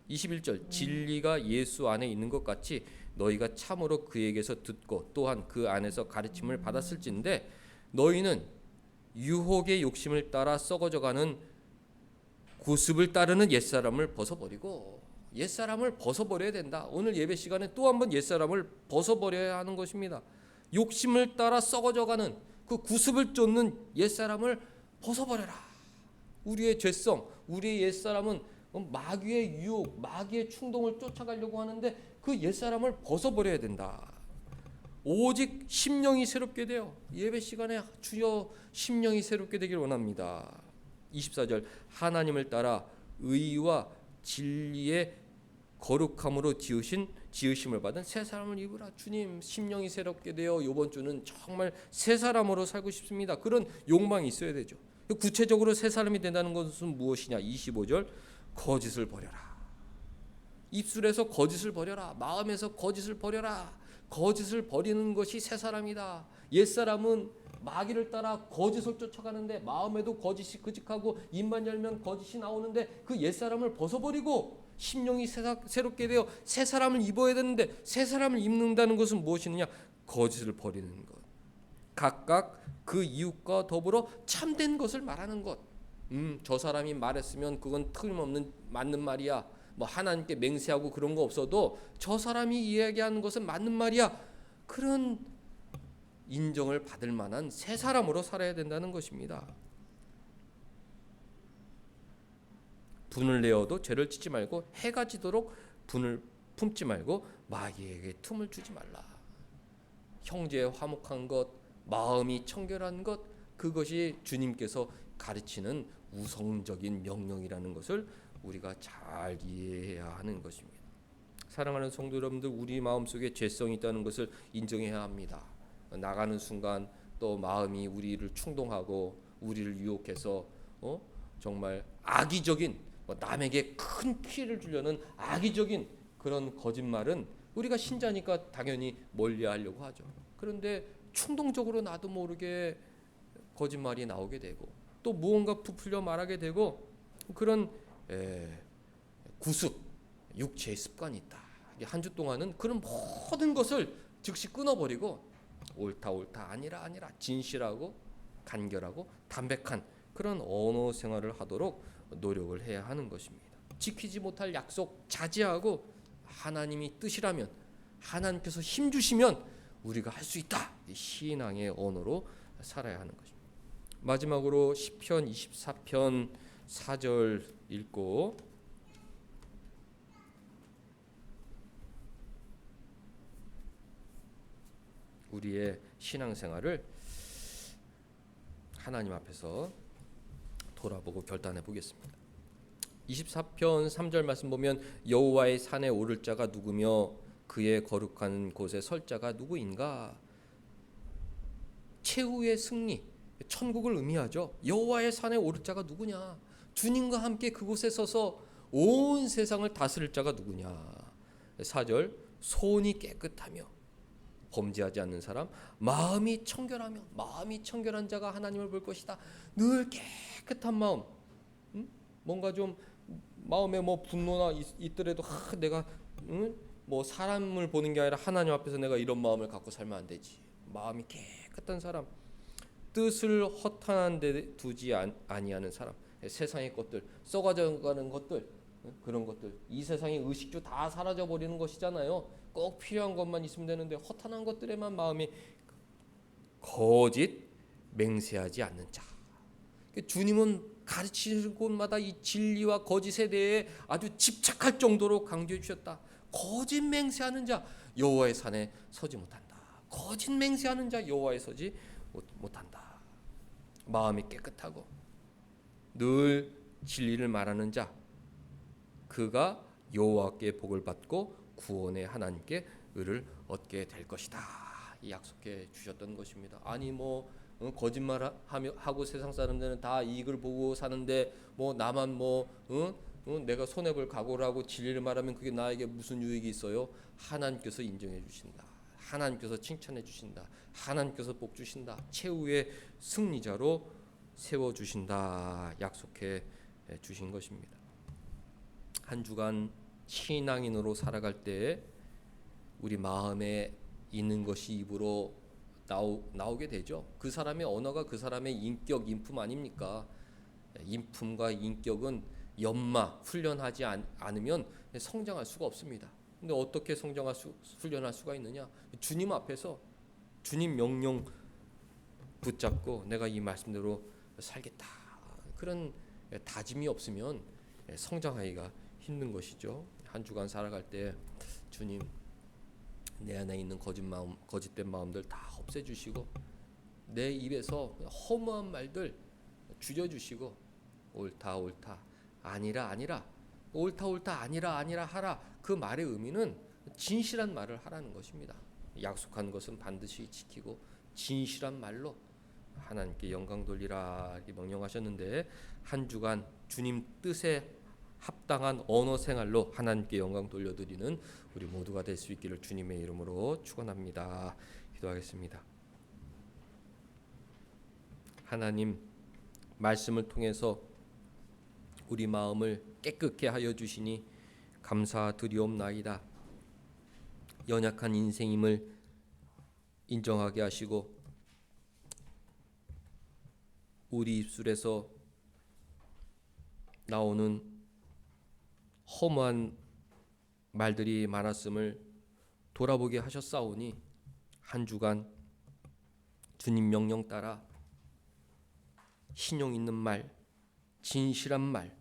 21절 진리가 예수 안에 있는 것 같이 너희가 참으로 그에게서 듣고 또한 그 안에서 가르침을 받았을진데 너희는 유혹의 욕심을 따라 썩어져가는 구습을 따르는 옛사람을 벗어버리고 옛사람을 벗어버려야 된다. 오늘 예배 시간에 또 한 번 옛사람을 벗어버려야 하는 것입니다. 욕심을 따라 썩어져가는 그 구습을 쫓는 옛사람을 벗어버려라. 우리의 죄성, 우리의 옛사람은 마귀의 유혹, 마귀의 충동을 쫓아가려고 하는데 그 옛사람을 벗어버려야 된다. 오직 심령이 새롭게 되어 예배 시간에 주여 심령이 새롭게 되길 원합니다. 24절 하나님을 따라 의와 진리의 거룩함으로 지으심을 받은 새 사람을 입으라. 주님 심령이 새롭게 되어 이번 주는 정말 새 사람으로 살고 싶습니다. 그런 욕망이 있어야 되죠. 구체적으로 새 사람이 된다는 것은 무엇이냐? 25절 거짓을 버려라. 입술에서 거짓을 버려라. 마음에서 거짓을 버려라. 거짓을 버리는 것이 새 사람이다. 옛 사람은 마귀를 따라 거짓을 쫓아가는데 마음에도 거짓이 그직하고 입만 열면 거짓이 나오는데 그 옛 사람을 벗어버리고 심령이 새롭게 되어 새 사람을 입어야 되는데 새 사람을 입는다는 것은 무엇이냐? 거짓을 버리는 것. 각각 그 이웃과 더불어 참된 것을 말하는 것. 저 사람이 말했으면 그건 틀림없는 맞는 말이야. 뭐 하나님께 맹세하고 그런 거 없어도 저 사람이 이야기하는 것은 맞는 말이야. 그런 인정을 받을 만한 새 사람으로 살아야 된다는 것입니다. 분을 내어도 죄를 짓지 말고 해가 지도록 분을 품지 말고 마귀에게 틈을 주지 말라. 형제 화목한 것, 마음이 청결한 것, 그것이 주님께서 가르치는 우성적인 명령이라는 것을 우리가 잘 이해해야 하는 것입니다. 사랑하는 성도 여러분들, 우리 마음속에 죄성이 있다는 것을 인정해야 합니다. 나가는 순간 또 마음이 우리를 충동하고 우리를 유혹해서 정말 악의적인 남에게 큰 피해를 주려는 악의적인 그런 거짓말은 우리가 신자니까 당연히 멀리하려고 하죠. 그런데 충동적으로 나도 모르게 거짓말이 나오게 되고 또 무언가 부풀려 말하게 되고 그런 구습, 육체의 습관이 있다. 한 주 동안은 그런 모든 것을 즉시 끊어버리고 옳다 아니라 진실하고 간결하고 담백한 그런 언어 생활을 하도록 노력을 해야 하는 것입니다. 지키지 못할 약속 자제하고 하나님이 뜻이라면 하나님께서 힘 주시면 우리가 할 수 있다. 신앙의 언어로 살아야 하는 것입니다. 마지막으로 시편 24편 4절 읽고 우리의 신앙생활을 하나님 앞에서 돌아보고 결단해 보겠습니다. 24편 3절 말씀 보면 여호와의 산에 오를 자가 누구며 그의 거룩한 곳에 설 자가 누구인가? 최후의 승리, 천국을 의미하죠. 여호와의 산에 오를 자가 누구냐? 주님과 함께 그곳에 서서 온 세상을 다스릴 자가 누구냐? 4절 손이 깨끗하며 범죄하지 않는 사람, 마음이 청결한 자가 하나님을 볼 것이다. 늘 깨끗한 마음, 뭔가 좀 마음에 뭐 분노나 있더라도 내가 뭐 사람을 보는 게 아니라 하나님 앞에서 내가 이런 마음을 갖고 살면 안 되지. 마음이 깨끗한 사람, 뜻을 허탄한 데 두지 아니하는 사람, 세상의 것들, 썩어져가는 것들, 그런 것들, 이 세상의 의식주 다 사라져 버리는 것이잖아요. 꼭 필요한 것만 있으면 되는데 허탄한 것들에만 마음이 거짓 맹세하지 않는 자. 주님은 가르치는 곳마다 이 진리와 거짓에 대해 아주 집착할 정도로 강조해 주셨다. 거짓 맹세하는 자 여호와의 산에 서지 못한다. 거짓 맹세하는 자 여호와에 서지 못한다. 마음이 깨끗하고 늘 진리를 말하는 자, 그가 여호와께 복을 받고 구원의 하나님께 의를 얻게 될 것이다. 이 약속해 주셨던 것입니다. 아니 뭐 거짓말하고 세상 사람들은 다 이익을 보고 사는데 뭐 나만 내가 손해 볼 각오를 하고 진리를 말하면 그게 나에게 무슨 유익이 있어요? 하나님께서 인정해 주신다. 하나님께서 칭찬해 주신다. 하나님께서 복 주신다. 최후의 승리자로 세워 주신다. 약속해 주신 것입니다. 한 주간 신앙인으로 살아갈 때 우리 마음에 있는 것이 입으로 나오게 되죠. 그 사람의 언어가 그 사람의 인격, 인품 아닙니까? 인품과 인격은 훈련하지 않으면 성장할 수가 없습니다. 근데 어떻게 훈련할 수가 있느냐? 주님 앞에서 주님 명령 붙잡고 내가 이 말씀대로 살겠다. 그런 다짐이 없으면 성장하기가 힘든 것이죠. 한 주간 살아갈 때 주님 내 안에 있는 거짓된 마음들 다 없애주시고 내 입에서 허무한 말들 줄여주시고 옳다 아니라 옳다 아니라 하라. 그 말의 의미는 진실한 말을 하라는 것입니다. 약속한 것은 반드시 지키고 진실한 말로 하나님께 영광 돌리라 이렇게 명령하셨는데 한 주간 주님 뜻에 합당한 언어 생활로 하나님께 영광 돌려드리는 우리 모두가 될 수 있기를 주님의 이름으로 축원합니다. 기도하겠습니다. 하나님 말씀을 통해서 우리 마음을 깨끗게 하여 주시니 감사드리옵나이다. 연약한 인생임을 인정하게 하시고 우리 입술에서 나오는 허무한 말들이 많았음을 돌아보게 하셨사오니 한 주간 주님 명령 따라 신용 있는 말, 진실한 말,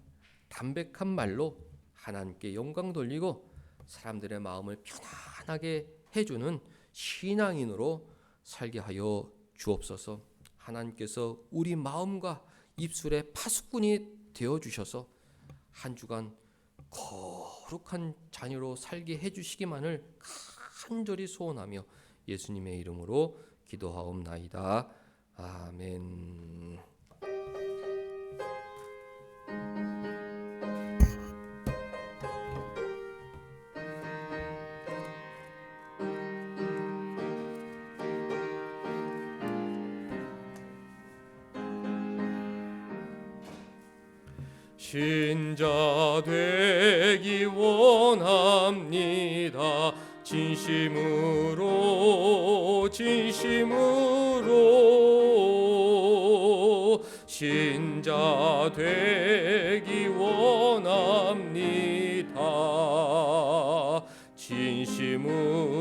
담백한 말로 하나님께 영광 돌리고 사람들의 마음을 편안하게 해주는 신앙인으로 살게 하여 주옵소서. 하나님께서 우리 마음과 입술의 파수꾼이 되어주셔서 한 주간 거룩한 자녀로 살게 해주시기만을 간절히 소원하며 예수님의 이름으로 기도하옵나이다. 아멘. 신자 되기 원합니다. 진심으로 신자 되기 원합니다. 진심으로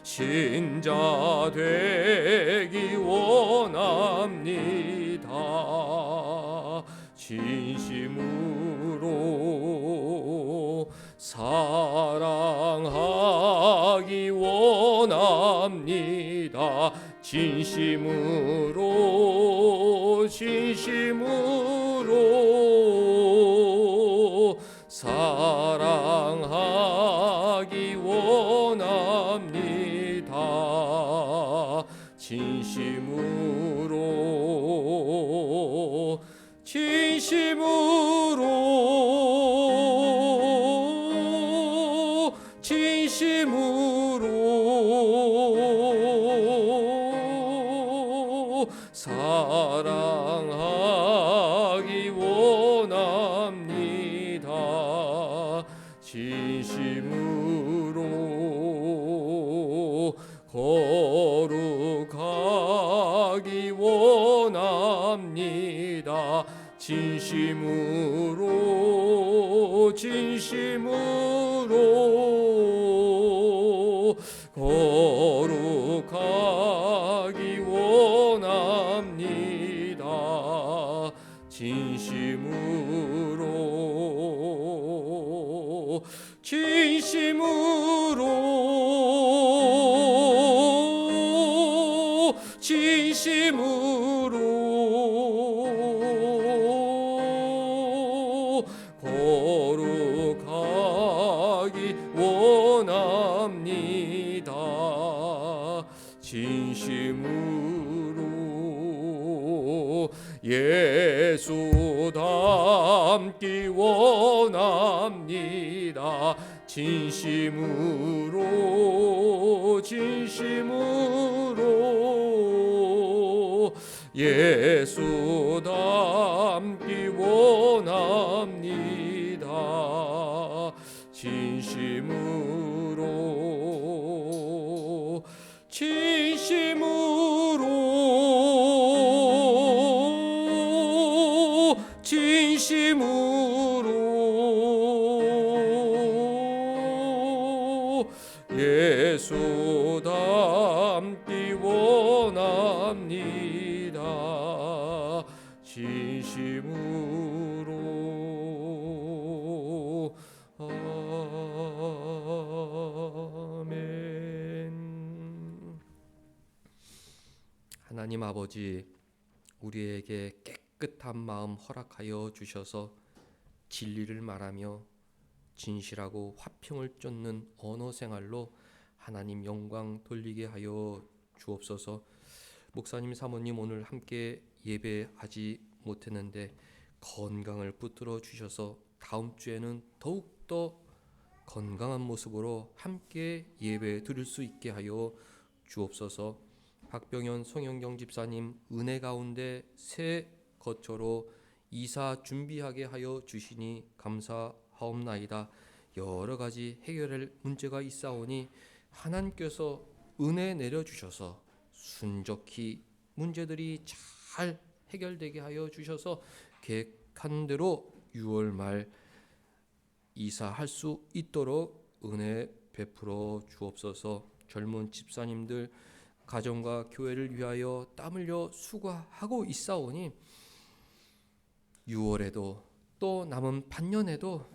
신자 되기 원합니다. 진심으로 사랑하기 원합니다. 진심으로 사랑하기 원합니다. 진심으로 사랑하기 원합니다. 진심으로 거룩하기 원합니다. 진심으로 거룩하기 원합니다. 진심으로 거룩하기 원합니다. 진심으로 예수 닮기 원합니다. 진심으로 예수 닮기 원합니다. 진심으로 예수 닮기 원합니다. 진심으로 아멘. 하나님 아버지, 우리에게 깨끗한 마음 허락하여 주셔서 진리를 말하며 진실하고 화평을 쫓는 언어 생활로 하나님 영광 돌리게 하여 주옵소서. 목사님 사모님 오늘 함께 예배하지 못했는데 건강을 붙들어 주셔서 다음 주에는 더욱더 건강한 모습으로 함께 예배 드릴 수 있게 하여 주옵소서. 박병현 송영경 집사님 은혜 가운데 새 거처로 이사 준비하게 하여 주시니 감사하옵나이다. 여러 가지 해결할 문제가 있사오니 하나님께서 은혜 내려주셔서 순적히 문제들이 잘 해결되게 하여 주셔서 계획한 대로 6월 말 이사할 수 있도록 은혜 베풀어 주옵소서. 젊은 집사님들 가정과 교회를 위하여 땀 흘려 수고하고 있사오니 6월에도 또 남은 반년에도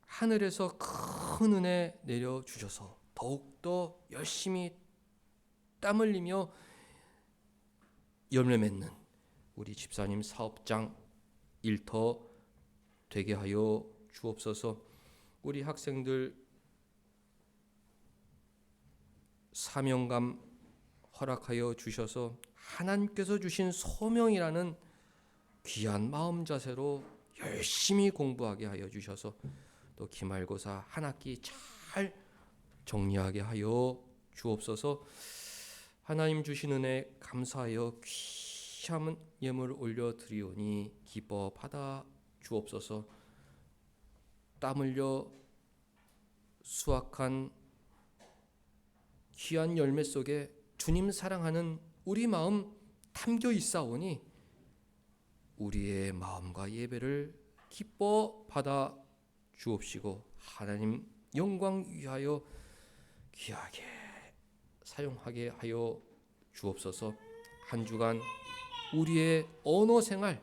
하늘에서 큰 은혜 내려주셔서 더욱더 열심히 땀 흘리며 열매 맺는 우리 집사님 사업장 일터 되게 하여 주옵소서. 우리 학생들 사명감 허락하여 주셔서 하나님께서 주신 소명이라는 귀한 마음 자세로 열심히 공부하게 하여 주셔서 또 기말고사 한 학기 잘 정리하게 하여 주옵소서. 하나님 주신 은혜 감사하여 귀한 예물 올려드리오니 기뻐 받아 주옵소서. 땀 흘려 수확한 귀한 열매 속에 주님 사랑하는 우리 마음 담겨 있사오니 우리의 마음과 예배를 기뻐 받아 주옵시고 하나님 영광 위하여 귀하게 사용하게 하여 주옵소서. 한 주간 우리의 언어 생활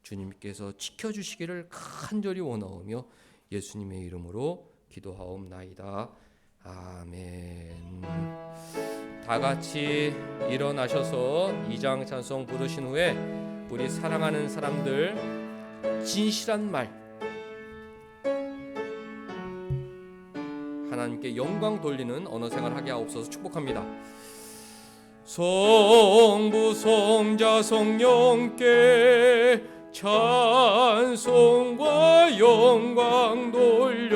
주님께서 지켜주시기를 간절히 원하오며 예수님의 이름으로 기도하옵나이다. 아멘. 다 같이 일어나셔서 2장 찬송 부르신 후에 우리 사랑하는 사람들 진실한 말, 하나님께 영광 돌리는 언어 생활 하게 하옵소서. 축복합니다. 성부 성자 성령께 찬송과 영광 돌려보내세.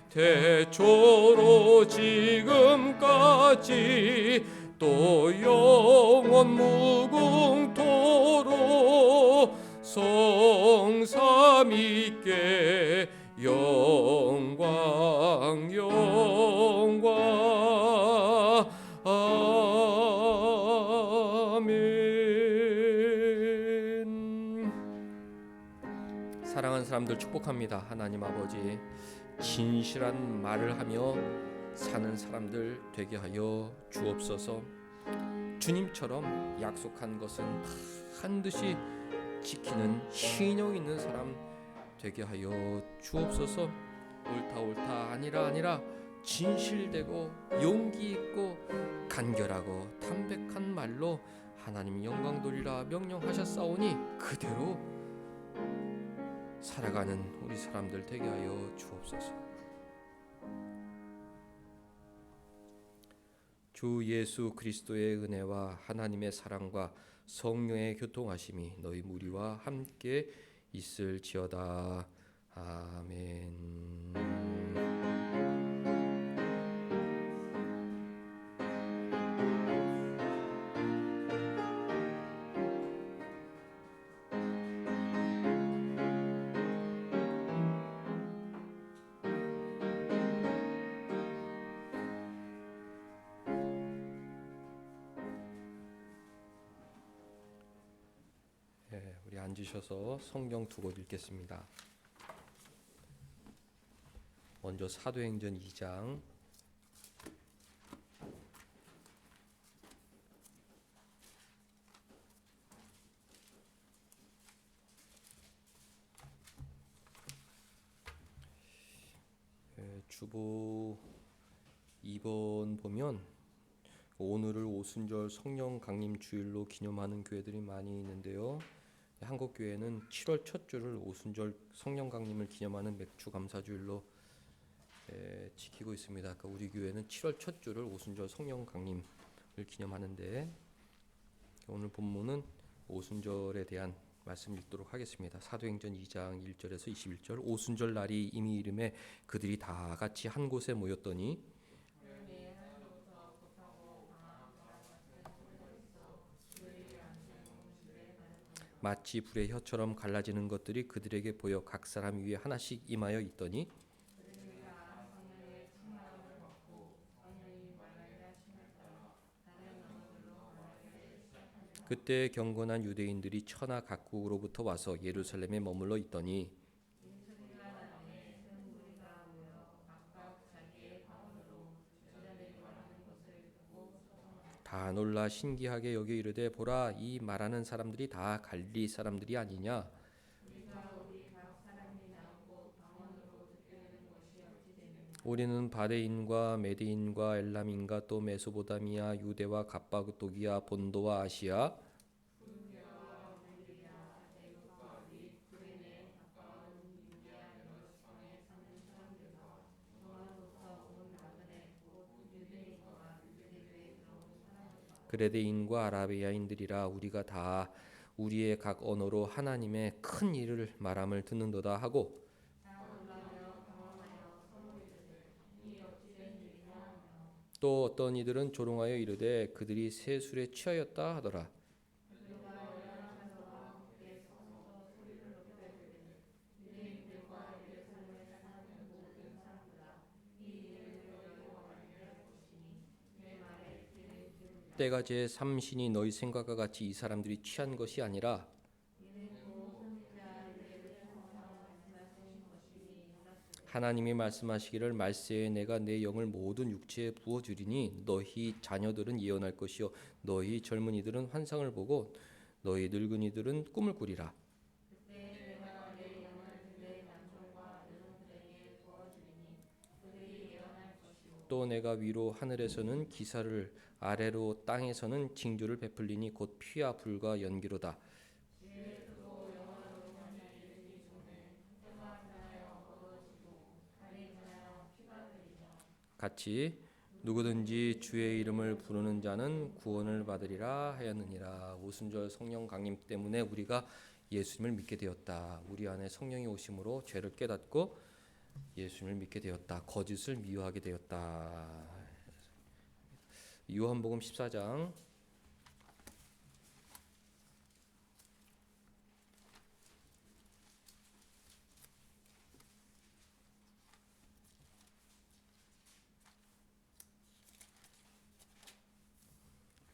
태초로 지금까지 또 영원 무궁토록 성삼위께 영광 영광. 아멘. 사랑하는 사람들 축복합니다. 하나님 아버지, 진실한 말을 하며 사는 사람들 되게 하여 주옵소서. 주님처럼 약속한 것은 반드시 지키는 신용 있는 사람 되게 하여 주옵소서. 옳다 아니라 진실되고 용기 있고 간결하고 담백한 말로 하나님 영광 돌리라 명령하셨사오니 그대로 살아가는 우리 사람들 되게 하여 주옵소서. 주 예수 그리스도의 은혜와 하나님의 사랑과 성령의 교통하심이 너희 무리와 함께 있을지어다. 아멘. 우리 앉으셔서 성경 두 곳 읽겠습니다. 먼저 사도행전 2장 주보 2번 보면 오늘을 오순절 성령 강림 주일로 기념하는 교회들이 많이 있는데요. 한국 교회는 7월 첫 주를 오순절 성령 강림을 기념하는 맥주 감사주일로 지키고 있습니다. 그러니까 우리 교회는 7월 첫 주를 오순절 성령 강림을 기념하는데 오늘 본문은 오순절에 대한 말씀 읽도록 하겠습니다. 사도행전 2장 1절에서 21절. 오순절 날이 이미 이름에 그들이 다 같이 한 곳에 모였더니 마치 불의 혀처럼 갈라지는 것들이 그들에게 보여 각 사람 위에 하나씩 임하여 있더니 그때 경건한 유대인들이 천하 각국으로부터 와서 예루살렘에 머물러 있더니 다 놀라 신기하게 여겨 이르되 보라, 이 말하는 사람들이 다 갈릴리 사람들이 아니냐. 우리는 바데인과 메데인과 엘람인과 또 메소보다미아 유대와 갑바도기아 본도와 아시아 그레데인과 아라비아인들이라 우리가 다 우리의 각 언어로 하나님의 큰 일을 말함을 듣는도다 하고 또 어떤 이들은 조롱하여 이르되 그들이 새 술에 취하였다 하더라. 때가 제 삼신이 너희 생각과 같이 이 사람들이 취한 것이 아니라 하나님이 말씀하시기를 말세에 내가 내 영을 모든 육체에 부어주리니 너희 자녀들은 예언할 것이요 너희 젊은이들은 환상을 보고 너희 늙은이들은 꿈을 꾸리라. 또 내가 위로 하늘에서는 기사를 아래로 땅에서는 징조를 베풀리니 곧 피와 불과 연기로다. 같이 누구든지 주의 이름을 부르는 자는 구원을 받으리라 하였느니라. 오순절 성령 강림 때문에 우리가 예수님을 믿게 되었다. 우리 안에 성령이 오심으로 죄를 깨닫고 예수님을 믿게 되었다. 거짓을 미워하게 되었다. 요한복음 14장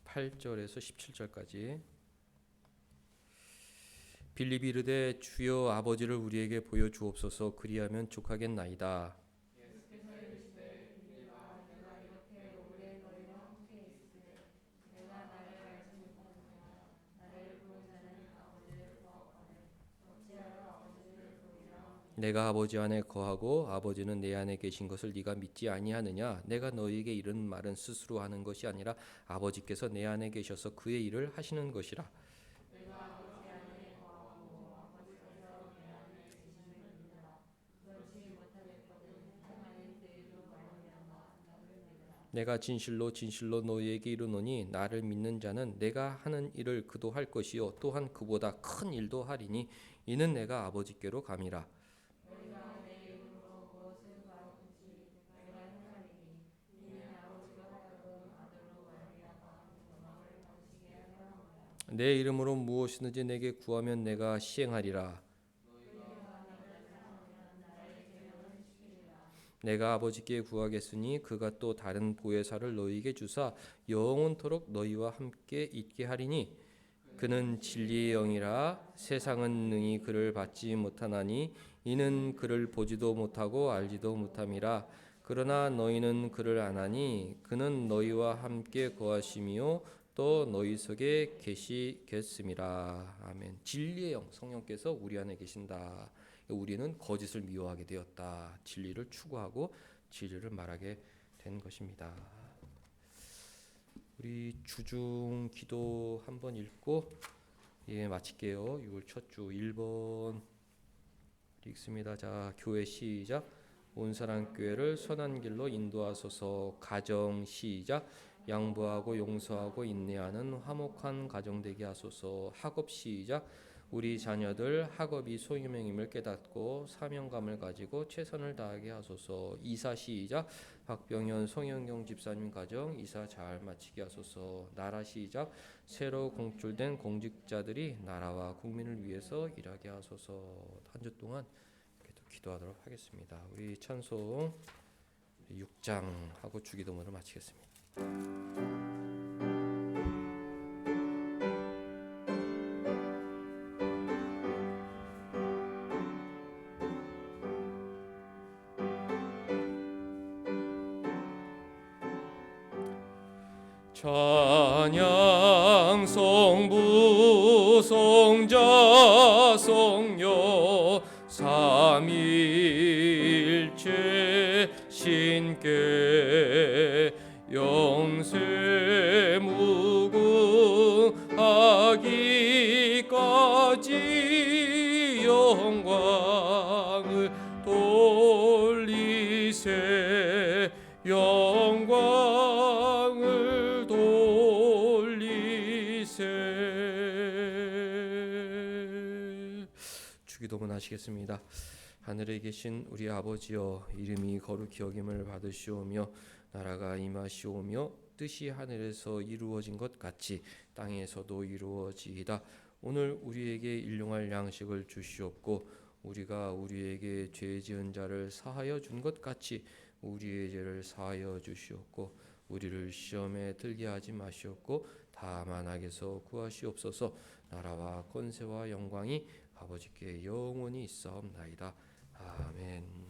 8절에서 17절까지. 빌립이 이르되 주여 아버지를 우리에게 보여 주옵소서. 그리하면 족하겠나이다. 내가 아버지 안에 거하고 아버지는 내 안에 계신 것을 네가 믿지 아니하느냐? 내가 너희에게 이런 말은 스스로 하는 것이 아니라 아버지께서 내 안에 계셔서 그의 일을 하시는 것이라. 내가 진실로 진실로 너희에게 이르노니 나를 믿는 자는 내가 하는 일을 그도 할 것이요 또한 그보다 큰 일도 하리니 이는 내가 아버지께로 감이라. 내 이름으로 무엇이든지 내게 구하면 내가 시행하리라. 내가 아버지께 구하겠으니 그가 또 다른 보혜사를 너희에게 주사 영원토록 너희와 함께 있게 하리니 그는 진리의 영이라. 세상은 능히 그를 받지 못하나니 이는 그를 보지도 못하고 알지도 못함이라. 그러나 너희는 그를 아나니 그는 너희와 함께 거하심이요 또 너희 속에 계시겠음이라. 아멘. 진리의 영 성령께서 우리 안에 계신다. 우리는 거짓을 미워하게 되었다. 진리를 추구하고 진리를 말하게 된 것입니다. 우리 주중 기도 한번 읽고 마칠게요. 6월 첫 주 1번 읽습니다. 자, 교회 시작. 온 사람 교회를 선한 길로 인도하소서. 가정 시작. 양보하고 용서하고 인내하는 화목한 가정 되게 하소서. 학업 시작. 우리 자녀들 학업이 소유명임을 깨닫고 사명감을 가지고 최선을 다하게 하소서. 이사 시작. 박병현 송영경 집사님 가정 이사 잘 마치게 하소서. 나라 시작. 새로 공출된 공직자들이 나라와 국민을 위해서 일하게 하소서. 한 주 동안 기도하도록 하겠습니다. 우리 찬송 6장 하고 주기도문을 마치겠습니다. 찬양 성부 성자 성녀 삼위일체 신께 영세 무궁하기까지 영광을 돌리세. 영광을 돌리세. 주기도문 하시겠습니다. 하늘에 계신 우리 아버지여, 이름이 거룩히 여김을 받으시오며 나라가 임하시오며 뜻이 하늘에서 이루어진 것 같이 땅에서도 이루어지이다. 오늘 우리에게 일용할 양식을 주시옵고 우리가 우리에게 죄 지은 자를 사하여 준 것 같이 우리의 죄를 사하여 주시옵고 우리를 시험에 들게 하지 마시옵고 다만 악에서 구하시옵소서. 나라와 권세와 영광이 아버지께 영원히 있사옵나이다. 아멘.